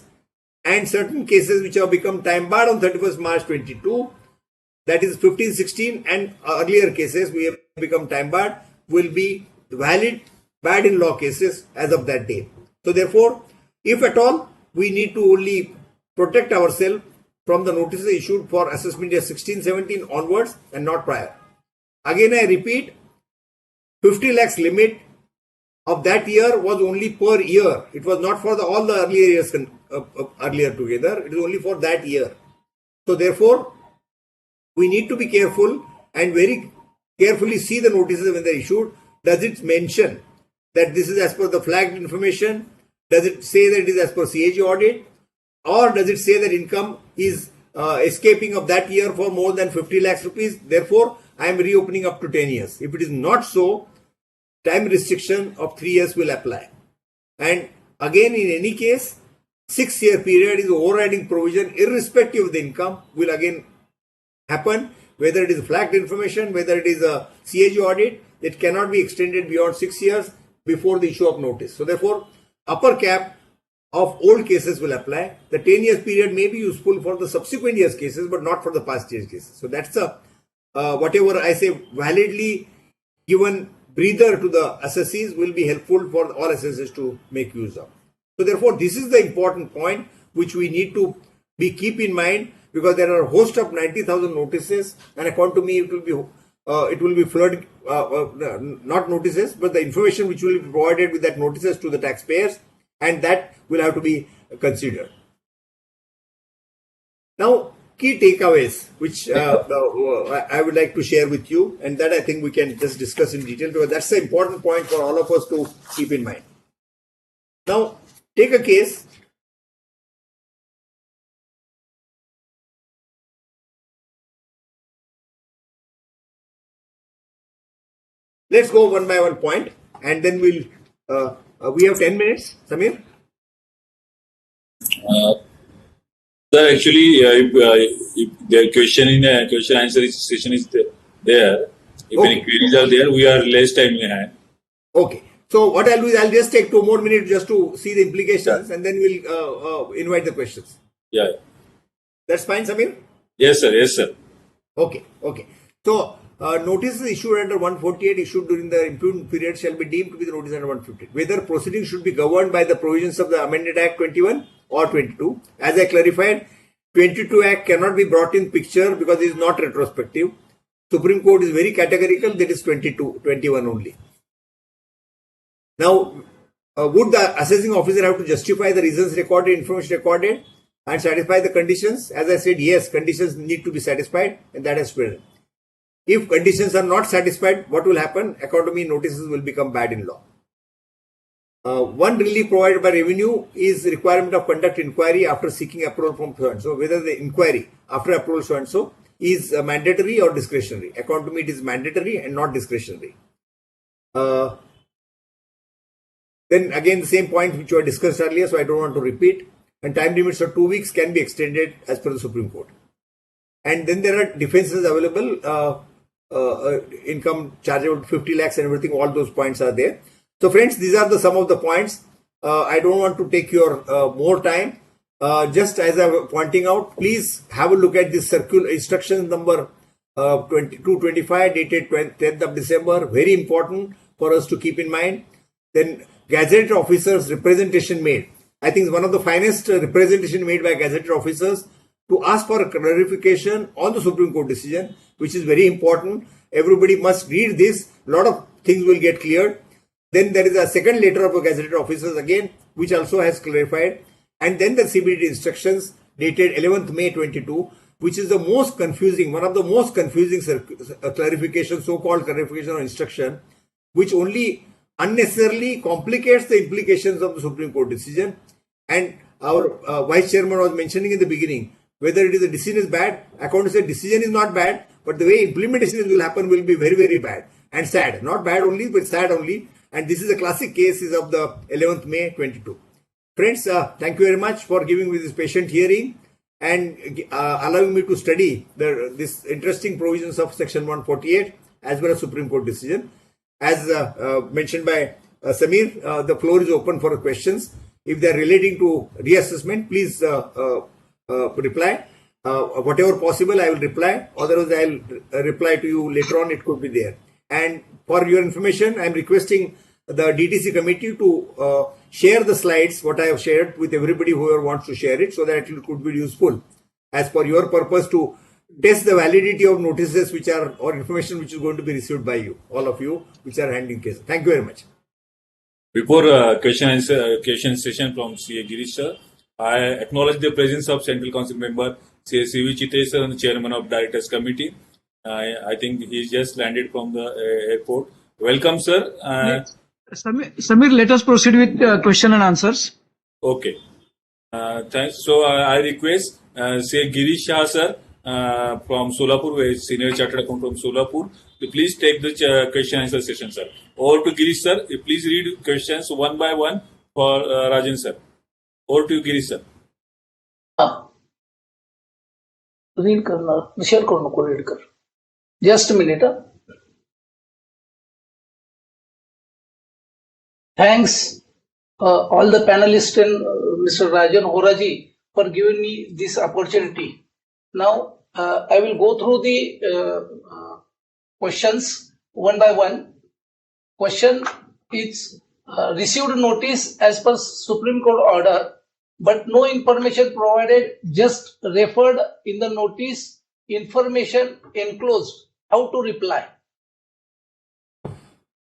and certain cases which have become time barred on 31st March 22, that is 1516 and earlier cases we have become time barred, will be valid bad in law cases as of that day. So therefore, if at all, we need to only protect ourselves from the notices issued for assessment year 16-17 onwards and not prior. Again, I repeat, 50 lakhs limit of that year was only per year. It was not for all the earlier years earlier together. It is only for that year. So therefore, we need to be careful and very carefully see the notices when they are issued. Does it mention that this is as per the flagged information? Does it say that it is as per CAG audit? Or does it say that income is escaping of that year for more than 50 lakhs rupees? Therefore, I am reopening up to 10 years. If it is not so, time restriction of 3 years will apply. And again, in any case, 6-year period is overriding provision irrespective of the income will again happen, whether it is flagged information, whether it is a CAG audit, it cannot be extended beyond 6 years before the issue of notice. So therefore, upper cap of old cases will apply. The 10 years period may be useful for the subsequent years cases, but not for the past years cases. So that's the whatever I say validly given breather to the assessees will be helpful for all assessors to make use of. So therefore, this is the important point which we need to keep in mind, because there are a host of 90,000 notices, and according to me, it will be flooded, not notices, but the information which will be provided with that notices to the taxpayers, and that will have to be considered. Now, key takeaways which I would like to share with you, and that I think we can just discuss in detail, because that's the important point for all of us to keep in mind. Now, take a case. Let's go one by one point, and then we have 10 minutes, Samir. Sir, actually, if the question answer session is there, if any queries are there, we are less time in hand. Okay. So what I'll do is I'll just take 2 more minutes just to see the implications, and then we'll invite the questions. Yeah. That's fine, Samir? Yes, sir. Yes, sir. Okay. Okay. So notices issued under 148 issued during the impugned period shall be deemed to be the notice under 150. Whether proceedings should be governed by the provisions of the amended Act 21 or 22. As I clarified, 22 Act cannot be brought in picture because it is not retrospective. Supreme Court is very categorical, that is 21 only. Now, would the assessing officer have to justify the reasons recorded, information recorded, and satisfy the conditions? As I said, yes, conditions need to be satisfied, and that is present. If conditions are not satisfied, what will happen? According to me, notices will become bad in law. One relief provided by revenue is requirement of conduct inquiry after seeking approval from so and so. Whether the inquiry after approval so and so is mandatory or discretionary. According to me, it is mandatory and not discretionary. Then again, the same point which were discussed earlier, so I don't want to repeat. And time limits of 2 weeks can be extended as per the Supreme Court. And then there are defenses available. Income chargeable 50 lakhs and everything, all those points are there. So friends, these are some of the points. I don't want to take your more time. Just as I was pointing out, please have a look at this circular instruction number 2225 dated 10th of December. Very important for us to keep in mind. Then gazetted officers representation made. I think it's one of the finest representation made by gazetted officers to ask for a clarification on the Supreme Court decision, which is very important. Everybody must read this. A lot of things will get cleared. Then there is a second letter of a gazetted officers again, which also has clarified. And then the CBD instructions dated 11th May 22, which is the most confusing, one of the most confusing clarification, so-called clarification or instruction, which only unnecessarily complicates the implications of the Supreme Court decision. And our Vice Chairman was mentioning in the beginning, whether it is a decision is bad, according to say decision is not bad, but the way implementation will happen will be very, very bad and sad. Not bad only, but sad only. And this is a classic case is of the 11th May 22. Friends, thank you very much for giving me this patient hearing and allowing me to study this interesting provisions of Section 148 as well as Supreme Court decision. As mentioned by Samir, the floor is open for questions. If they are relating to reassessment, please reply. Whatever possible, I will reply. Otherwise, I will reply to you later on. It could be there. And for your information, I am requesting the DTC committee to share the slides, what I have shared with everybody whoever wants to share it, so that it could be useful as per your purpose to test the validity of notices which are or information which is going to be received by you, all of you, which are handling cases. Thank you very much. Before question session from CA Girish sir, I acknowledge the presence of Central Council member CA CV Chitesh sir and the chairman of Directors Committee. I think he just landed from the airport. Welcome, sir. Samir, let us proceed with question and answers. Okay. Thanks. So I request CA Girish Shah sir from Solapur, senior chartered accountant from Solapur, to please take the question answer session, sir. Over to Girish sir. Please read questions one by one for Rajan sir. Over to you, Girish sir. Read करना share कर नको read कर just minute thanks all the panelists and Mr. Rajan Horaji for giving me this opportunity. Now I will go through the questions one by one. Question is received notice as per Supreme Court order, but no information provided, just referred in the notice, information enclosed. How to reply?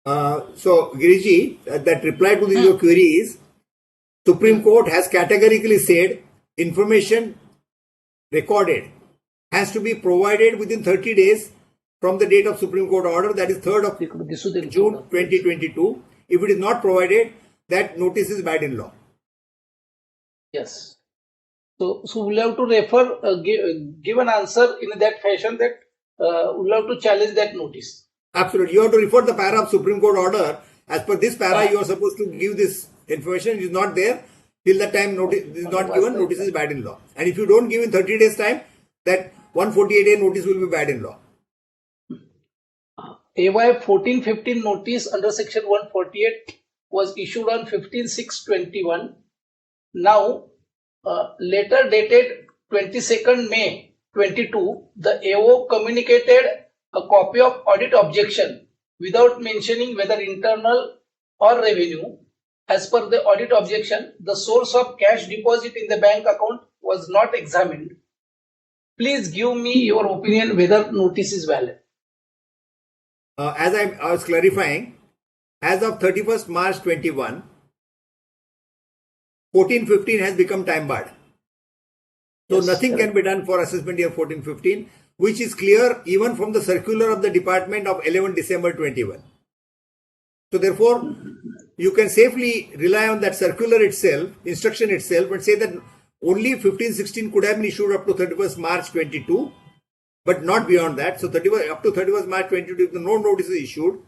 So, Giriji, that reply to your query is, Supreme Court has categorically said information recorded has to be provided within 30 days from the date of Supreme Court order, that is 3rd of June 2022. If it is not provided, that notice is bad in law. Yes. So we'll have to refer, give an answer in that fashion that we'll have to challenge that notice. Absolutely. You have to refer the para of Supreme Court order. As per this para, you are supposed to give this information. It is not there. Till the time notice is not given, notice is bad in law. And if you don't give in 30 days time, that 148-day notice will be bad in law. AY 1415 notice under section 148 was issued on 15/6/21. Now, letter dated 22nd May 22, the AO communicated a copy of audit objection without mentioning whether internal or revenue. As per the audit objection, the source of cash deposit in the bank account was not examined. Please give me your opinion whether notice is valid. As I was clarifying, as of 31st March 21, 1415 has become time barred. So nothing can be done for assessment year 1415, which is clear even from the circular of the department of 11 December 21. So therefore, you can safely rely on that circular itself, instruction itself, and say that only 1516 could have been issued up to 31st March 22, but not beyond that. So up to 31st March 22, if no notice is issued,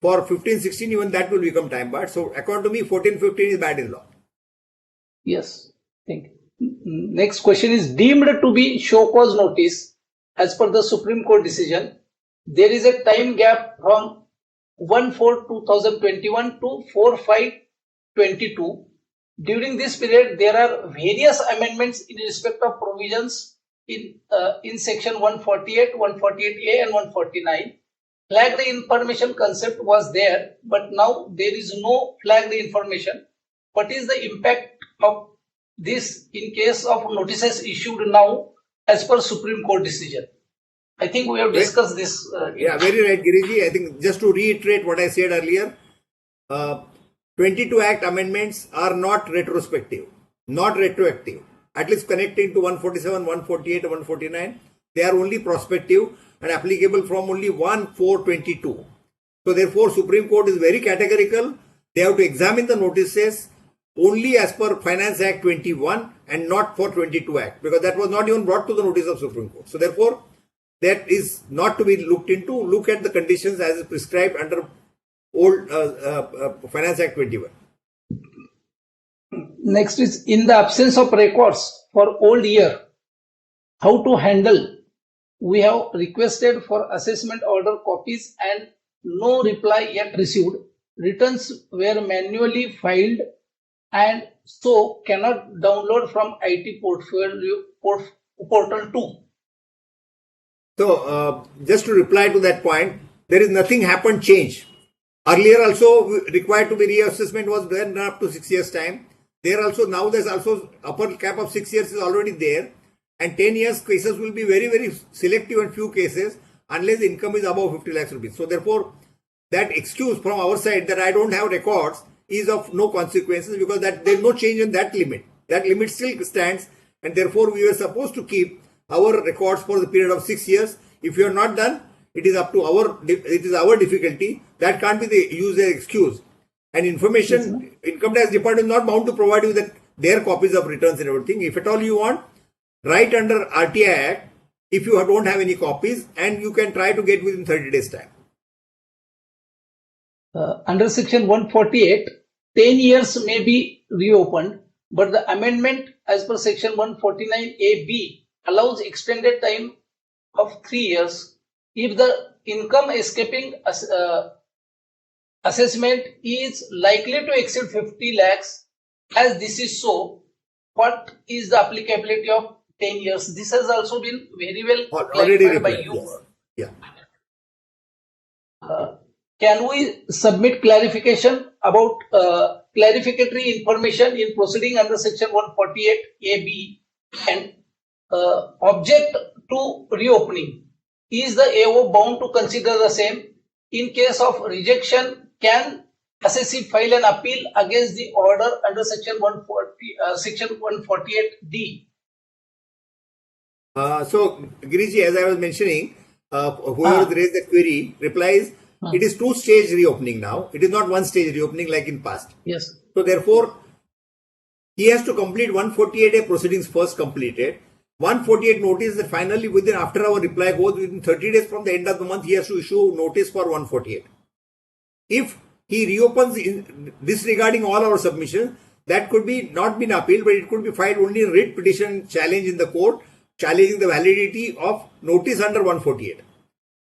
for 1516 even that will become time barred. So according to me, 1415 is bad in law. Yes, thank you. Next question is deemed to be show cause notice as per the Supreme Court decision. There is a time gap from 1/4/2021 to 4/5/22. During this period, there are various amendments in respect of provisions in section 148, 148A and 149. Flagged information concept was there, but now there is no flagged information. What is the impact of this in case of notices issued now as per Supreme Court decision? I think we have discussed this. Yeah, very right, Giriji. I think just to reiterate what I said earlier, 22 Act amendments are not retrospective, not retroactive. At least connecting to 147, 148, 149, they are only prospective and applicable from only 1/4/22. So therefore, Supreme Court is very categorical. They have to examine the notices only as per Finance Act 21 and not for 22 Act, because that was not even brought to the notice of Supreme Court. So therefore, that is not to be looked into. Look at the conditions as prescribed under old Finance Act 21. Next is in the absence of records for old year, how to handle? We have requested for assessment order copies and no reply yet received. Returns were manually filed and so cannot download from IT portal 2. So, just to reply to that point, there is nothing happened change. Earlier also required to be reassessment was done up to 6 years time. There also now there's also upper cap of 6 years is already there, and 10 years cases will be very, very selective and few cases unless the income is above 50 lakhs rupees. So therefore, that excuse from our side that I don't have records is of no consequences because that there is no change in that limit. That limit still stands, and therefore we were supposed to keep our records for the period of 6 years. If you are not done, it is up to our difficulty. That can't be the use as excuse. And information, income tax department is not bound to provide you that their copies of returns and everything. If at all you want, write under RTI Act if you don't have any copies, and you can try to get within 30 days time. Under section 148, 10 years may be reopened, but the amendment as per section 149A(b) allows extended time of 3 years if the income escaping assessment is likely to exceed 50 lakhs. As this is so, what is the applicability of 10 years? This has also been very well already clarified by replied. you. Yes. Yeah. Can we submit clarification about clarificatory information in proceeding under section 148A(b) and object to reopening? Is the AO bound to consider the same? In case of rejection, can assessee file an appeal against the order under section 148D? So, Giriji, as I was mentioning, whoever raised the query replies, it is two-stage reopening now. It is not one-stage reopening like in past. Yes. So, therefore, he has to complete 148A proceedings first completed. 148 notice that finally after our reply goes within 30 days from the end of the month, he has to issue notice for 148. If he reopens disregarding all our submissions, that could be not been appealed, but it could be filed only in writ petition challenge in the court, challenging the validity of notice under 148.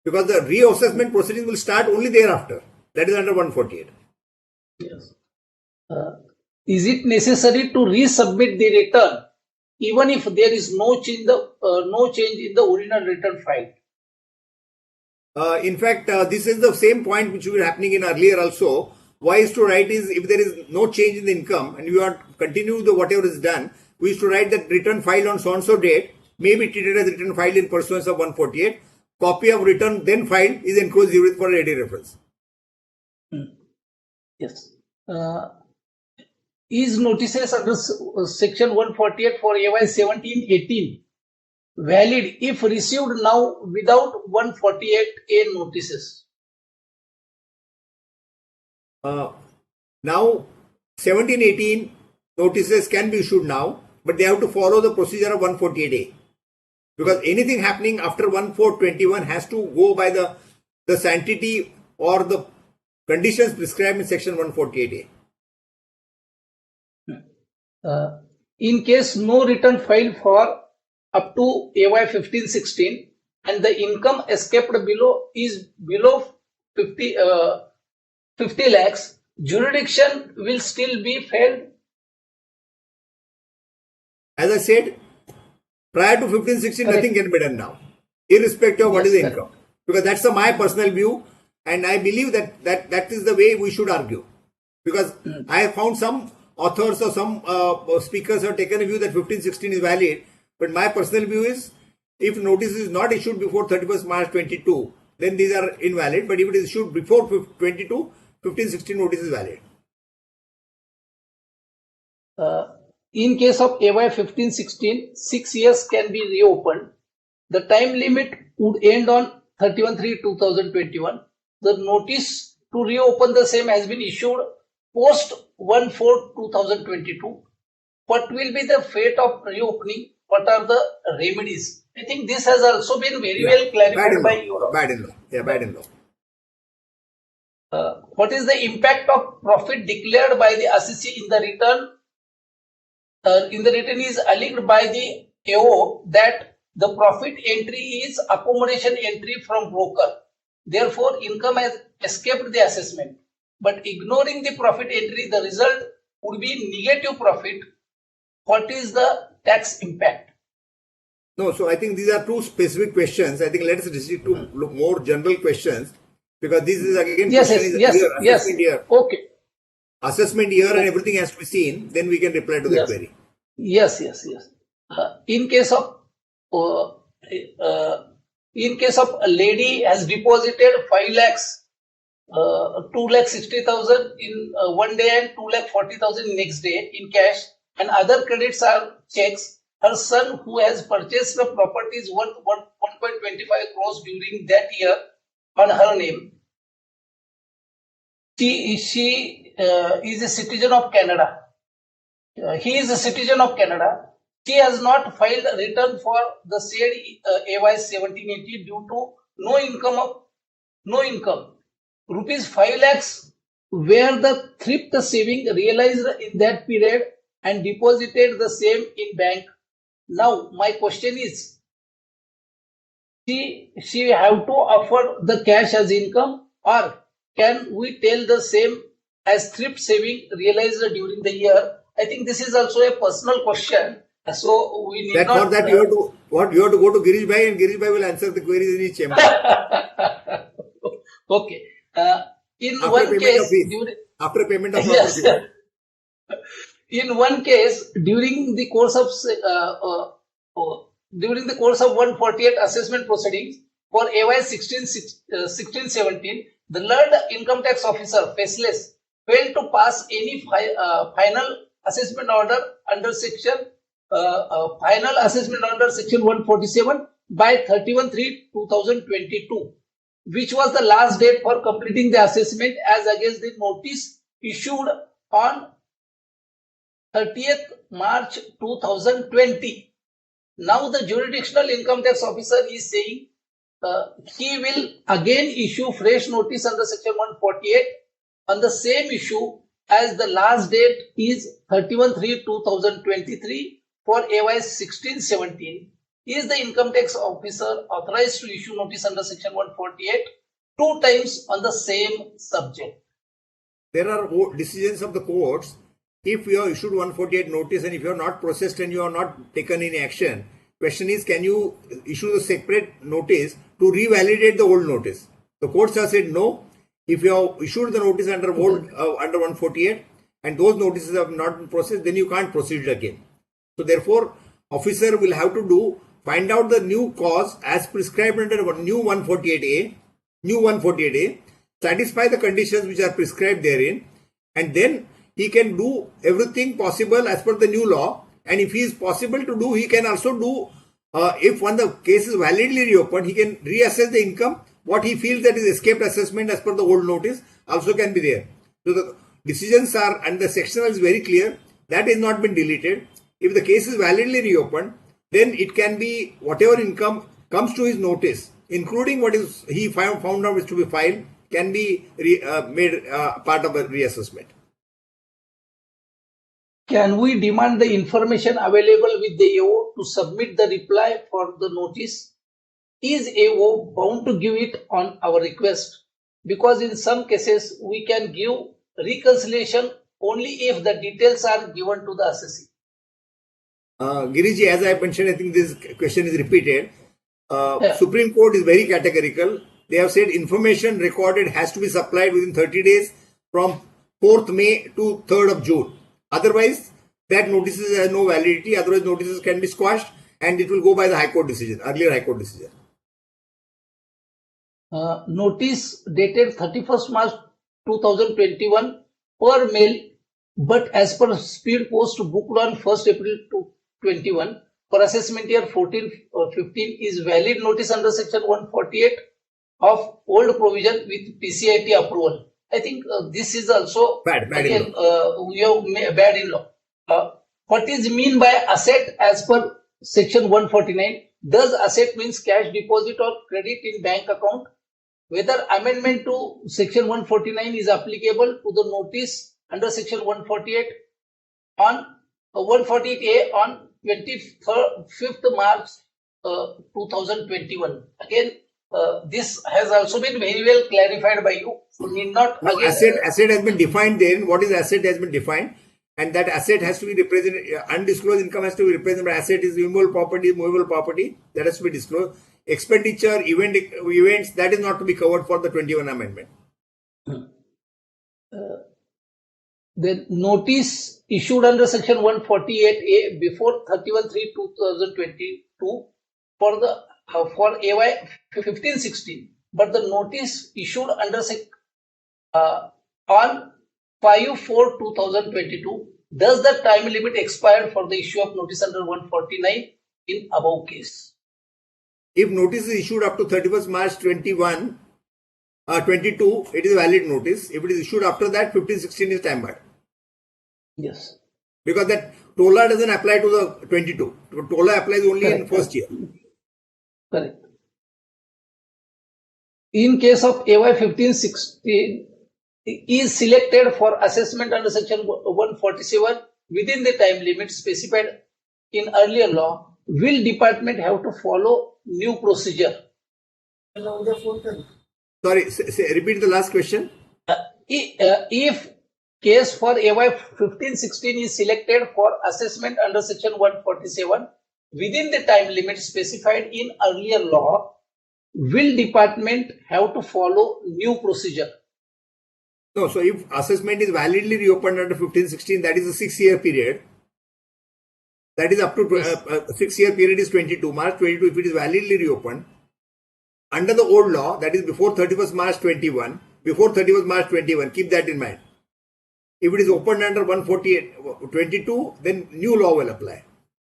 Because the reassessment proceedings will start only thereafter. That is under 148. Yes. Is it necessary to resubmit the return even if there is no change in the original return file? In fact, this is the same point which was happening in earlier also. Wise to write is if there is no change in the income and you want to continue the whatever is done, we used to write that return filed on so-and-so date may be treated as return filed in pursuance of 148. Copy of return then filed is enclosed herewith for ready reference. Yes. Is notices under section 148 for AY 17-18 valid if received now without 148A notices? Now 17-18 notices can be issued now, but they have to follow the procedure of 148A. Because anything happening after 1421 has to go by the sanctity or the conditions prescribed in section 148A. In case no return filed for up to AY 15-16 and the income escaped is below 50 lakhs, jurisdiction will still be failed. As I said, prior to 15-16, nothing can be done now, irrespective of what is the income. Because that's my personal view, and I believe that is the way we should argue. Because I have found some authors or some speakers have taken a view that 15-16 is valid, but my personal view is if notice is not issued before 31st March 22, then these are invalid. But if it is issued before 22, 15-16 notice is valid. In case of AY 15-16, 6 years can be reopened. The time limit would end on 31/3/2021. The notice to reopen the same has been issued post 1/4/2022. What will be the fate of reopening? What are the remedies? I think this has also been very well clarified by you. Bad in law. Yeah, bad in law. What is the impact of profit declared by the assessee in the return? In the return is alleged by the AO that the profit entry is accommodation entry from broker. Therefore, income has escaped the assessment. But ignoring the profit entry, the result would be negative profit, what is the tax impact? No, so I think these are two specific questions. I think let us restrict to more general questions, because this is again Yes, question is yes, here, yes. assessment here. Okay. Assessment here and everything has to be seen, then we can reply to the Yes. query. Yes. In case of a lady has deposited 5 lakhs, 2,60,000 in one day and 2,40,000 next day in cash, and other credits are checks. Her son, who has purchased the properties worth 1.25 crores during that year on her name, she is a citizen of Canada. He is a citizen of Canada. She has not filed a return for the said AY 1780 due to no income. Rupees 5 lakhs were the thrift saving realized in that period and deposited the same in bank. Now my question is, she have to offer the cash as income, or can we tell the same as thrift saving realized during the year? I think this is also a personal question. So we need For that you have to go to Girish Bhai, and Girish Bhai will answer the queries in each chamber. Okay. After payment of yes. fees. In one case, during the course of 148 assessment proceedings for AY 1617, the learned income tax officer, faceless, failed to pass any final assessment order under section 147 by 31/3/2022, which was the last date for completing the assessment as against the notice issued on 30th March 2020. Now the jurisdictional income tax officer is saying he will again issue fresh notice under section 148 on the same issue, as the last date is 31/3/2023 for AY 1617. Is the income tax officer authorized to issue notice under section 148 two times on the same subject? There are decisions of the courts. If you have issued 148 notice and if you have not processed and you have not taken any action, question is, can you issue the separate notice to revalidate the old notice? The courts have said no. If you have issued the notice under 148 and those notices have not been processed, then you can't proceed again. So therefore, officer will have to find out the new cause as prescribed under new 148A, satisfy the conditions which are prescribed therein, and then he can do everything possible as per the new law. And if he is possible to do, he can also do, if when the case is validly reopened, he can reassess the income. What he feels that is escaped assessment as per the old notice also can be there. So the decisions are, and the sectional is very clear, that has not been deleted. If the case is validly reopened, then it can be whatever income comes to his notice, including what is he found out is to be filed, can be made part of a reassessment. Can we demand the information available with the AO to submit the reply for the notice? Is AO bound to give it on our request? Because in some cases, we can give reconciliation only if the details are given to the assessee. Giriji, as I mentioned, I think this question is repeated. Supreme Court is very categorical. They have said information recorded has to be supplied within 30 days from 4th May to 3rd of June. Otherwise, that notices have no validity. Otherwise, notices can be squashed and it will go by the High Court decision, earlier High Court decision. Notice dated 31st March 2021 per mail, but as per speed post booked on 1st April 2021 for assessment year 14-15 is valid notice under section 148 of old provision with PCIT approval. I think this is also bad in law. What is mean by asset as per section 149? Does asset means cash deposit or credit in bank account? Whether amendment to section 149 is applicable to the notice under section 148 on 148A on 25th March 2021. Again, this has also been very well clarified by you. So need not asset has been defined there. What is asset has been defined? and that asset has to be represented, undisclosed income has to be represented by asset is immovable property, movable property, that has to be disclosed. Expenditure, events, that is not to be covered for the 21 amendment. The notice issued under section 148A before 31/3/2022 for AY 1516, but the notice issued under on 5/4/2022, does the time limit expired for the issue of notice under 149 in above case? If notice is issued up to 31st March 22, it is a valid notice. If it is issued after that, 1516 is time barred. Yes. Because that TOLA doesn't apply to the 22. TOLA applies only in first year. Correct. In case of AY 1516 is selected for assessment under section 147 within the time limit specified in earlier law, will department have to follow new procedure? Sorry, repeat the last question. If case for AY 1516 is selected for assessment under section 147 within the time limit specified in earlier law, will department have to follow new procedure? No, so if assessment is validly reopened under 1516, that is a 6-year period. That is up to 6-year period is 22. March 22, if it is validly reopened, under the old law, that is before 31st March 21, keep that in mind. If it is opened under 148-22, then new law will apply.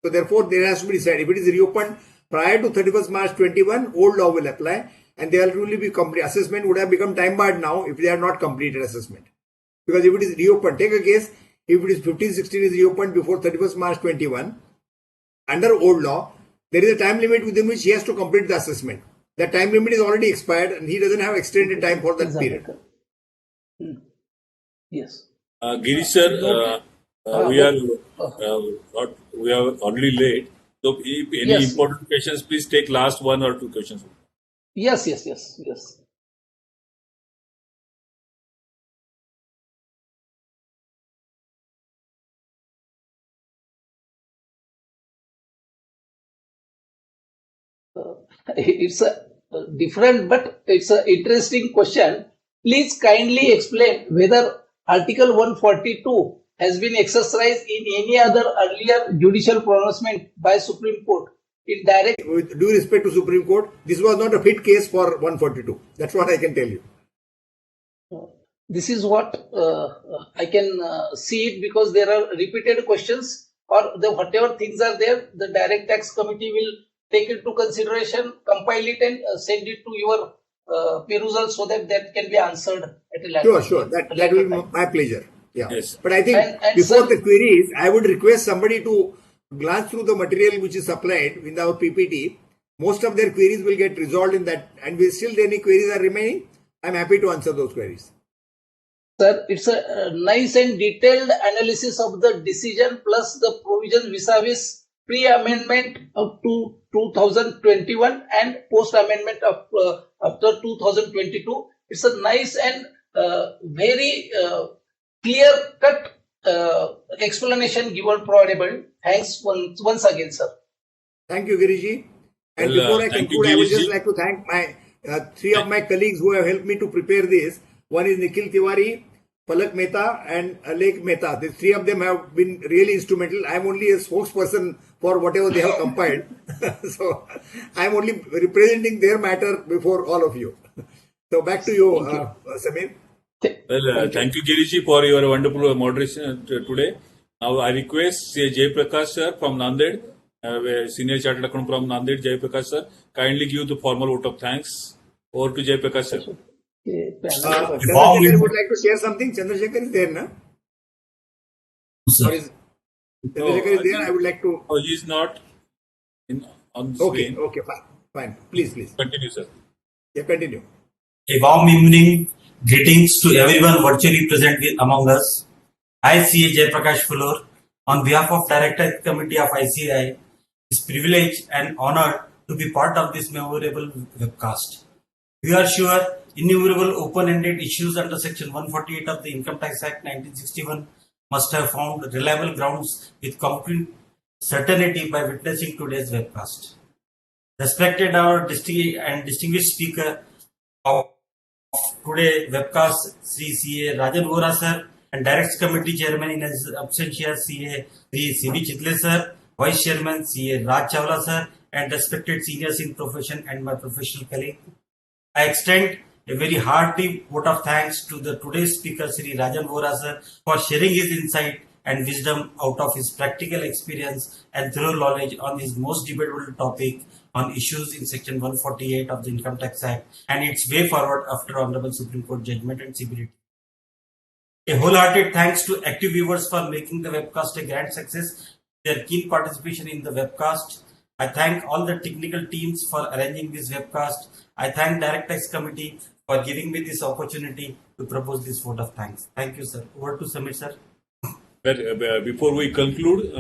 So therefore, there has to be decided. If it is reopened prior to 31st March 21, old law will apply, and there will only be complete. Assessment would have become time barred now if they have not completed assessment. Because if it is reopened, take a case, if it is 1516 is reopened before 31st March 21, under old law, there is a time limit within which he has to complete the assessment. That time limit is already expired and he doesn't have extended time for that period. Yes. Girish sir, we are already late. So if any important questions, please take last 1 or 2 questions. Yes. It's a different, but it's an interesting question. Please kindly explain whether Article 142 has been exercised in any other earlier judicial pronouncement by Supreme Court. In direct, with due respect to Supreme Court, this was not a fit case for 142. That's what I can tell you. This is what I can see it, because there are repeated questions, or whatever things are there, the direct tax committee will take it to consideration, compile it and send it to your perusal so that can be answered at a later. Sure. That will be my pleasure. Yeah. Yes. But I think before the queries, I would request somebody to glance through the material which is supplied in our PPT. Most of their queries will get resolved in that, and still any queries are remaining, I'm happy to answer those queries. Sir, it's a nice and detailed analysis of the decision plus the provision vis-a-vis pre-amendment up to 2021 and post-amendment of after 2022. It's a nice and very clear-cut explanation given, providable. Thanks once again, sir. Thank you, Giriji. And before I conclude, I would just like to thank my 3 of my colleagues who have helped me to prepare this. One is Nikhil Tiwari, Palak Mehta and Alek Mehta. The 3 of them have been really instrumental. I am only a spokesperson for whatever they have compiled. So I am only representing their matter before all of you. So back to you, Samir. Well, thank you, Giriji, for your wonderful moderation today. Now I request Jay Prakash sir from Nanded, Senior Chartered Accountant from Nanded, Jay Prakash sir, kindly give the formal vote of thanks. Over to Jay Prakash sir. Chandrasekhar would like to share something. Chandrasekhar is there, no? Chandrasekhar is there. I would like to. Oh, he is not on the screen. Okay, fine. Please. Continue, sir. Yeah, continue. A warm evening greetings to everyone virtually present among us. I, CA Jayaprakash Fulor, on behalf of Director Committee of ICAI, is privileged and honored to be part of this memorable webcast. We are sure innumerable open-ended issues under Section 148 of the Income Tax Act 1961 must have found reliable grounds with concrete certainty by witnessing today's webcast. Respected our distinguished speaker of today webcast, Sri C.A. Rajan Vora sir, and Directs Committee Chairman in his absentia, C.A. C.B. Chitle sir, Vice Chairman C.A. Raj Chawla sir, and respected seniors in profession and my professional colleague. I extend a very hearty vote of thanks to the today's speaker, Sri Rajan Vora sir, for sharing his insight and wisdom out of his practical experience and thorough knowledge on his most debatable topic on issues in Section 148 of the Income Tax Act and its way forward after Honorable Supreme Court judgment and CBDT. A wholehearted thanks to active viewers for making the webcast a grand success, their keen participation in the webcast. I thank all the technical teams for arranging this webcast. I thank Direct Tax Committee for giving me this opportunity to propose this vote of thanks. Thank you, sir. Over to Samir, sir. Before we conclude,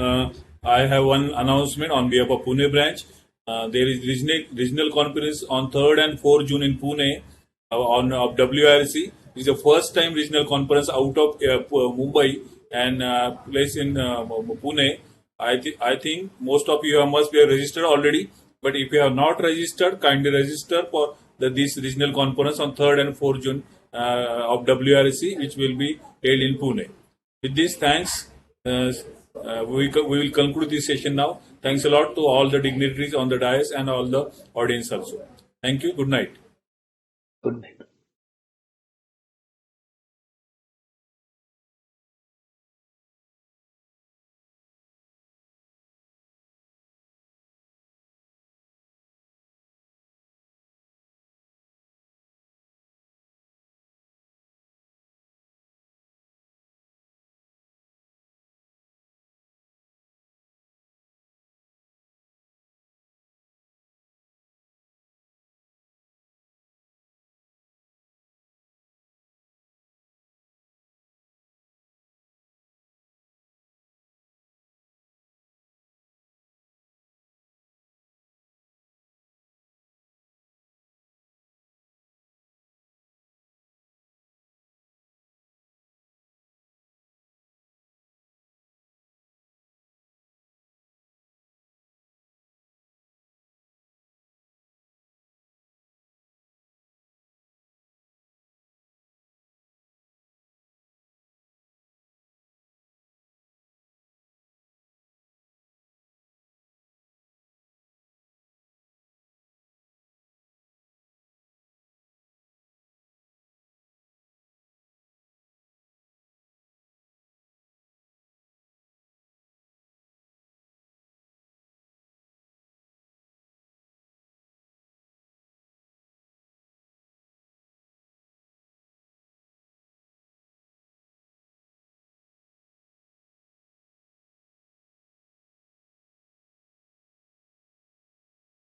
I have one announcement on behalf of Pune branch. There is regional conference on 3rd and 4th June in Pune on WIRC. It is the first time regional conference out of Mumbai and placed in Pune. I think most of you must be registered already. But if you have not registered, kindly register for this regional conference on 3rd and 4th June of WIRC, which will be held in Pune. With this, thanks. We will conclude this session now. Thanks a lot to all the dignitaries on the dais and all the audience also. Thank you. Good night. Good night.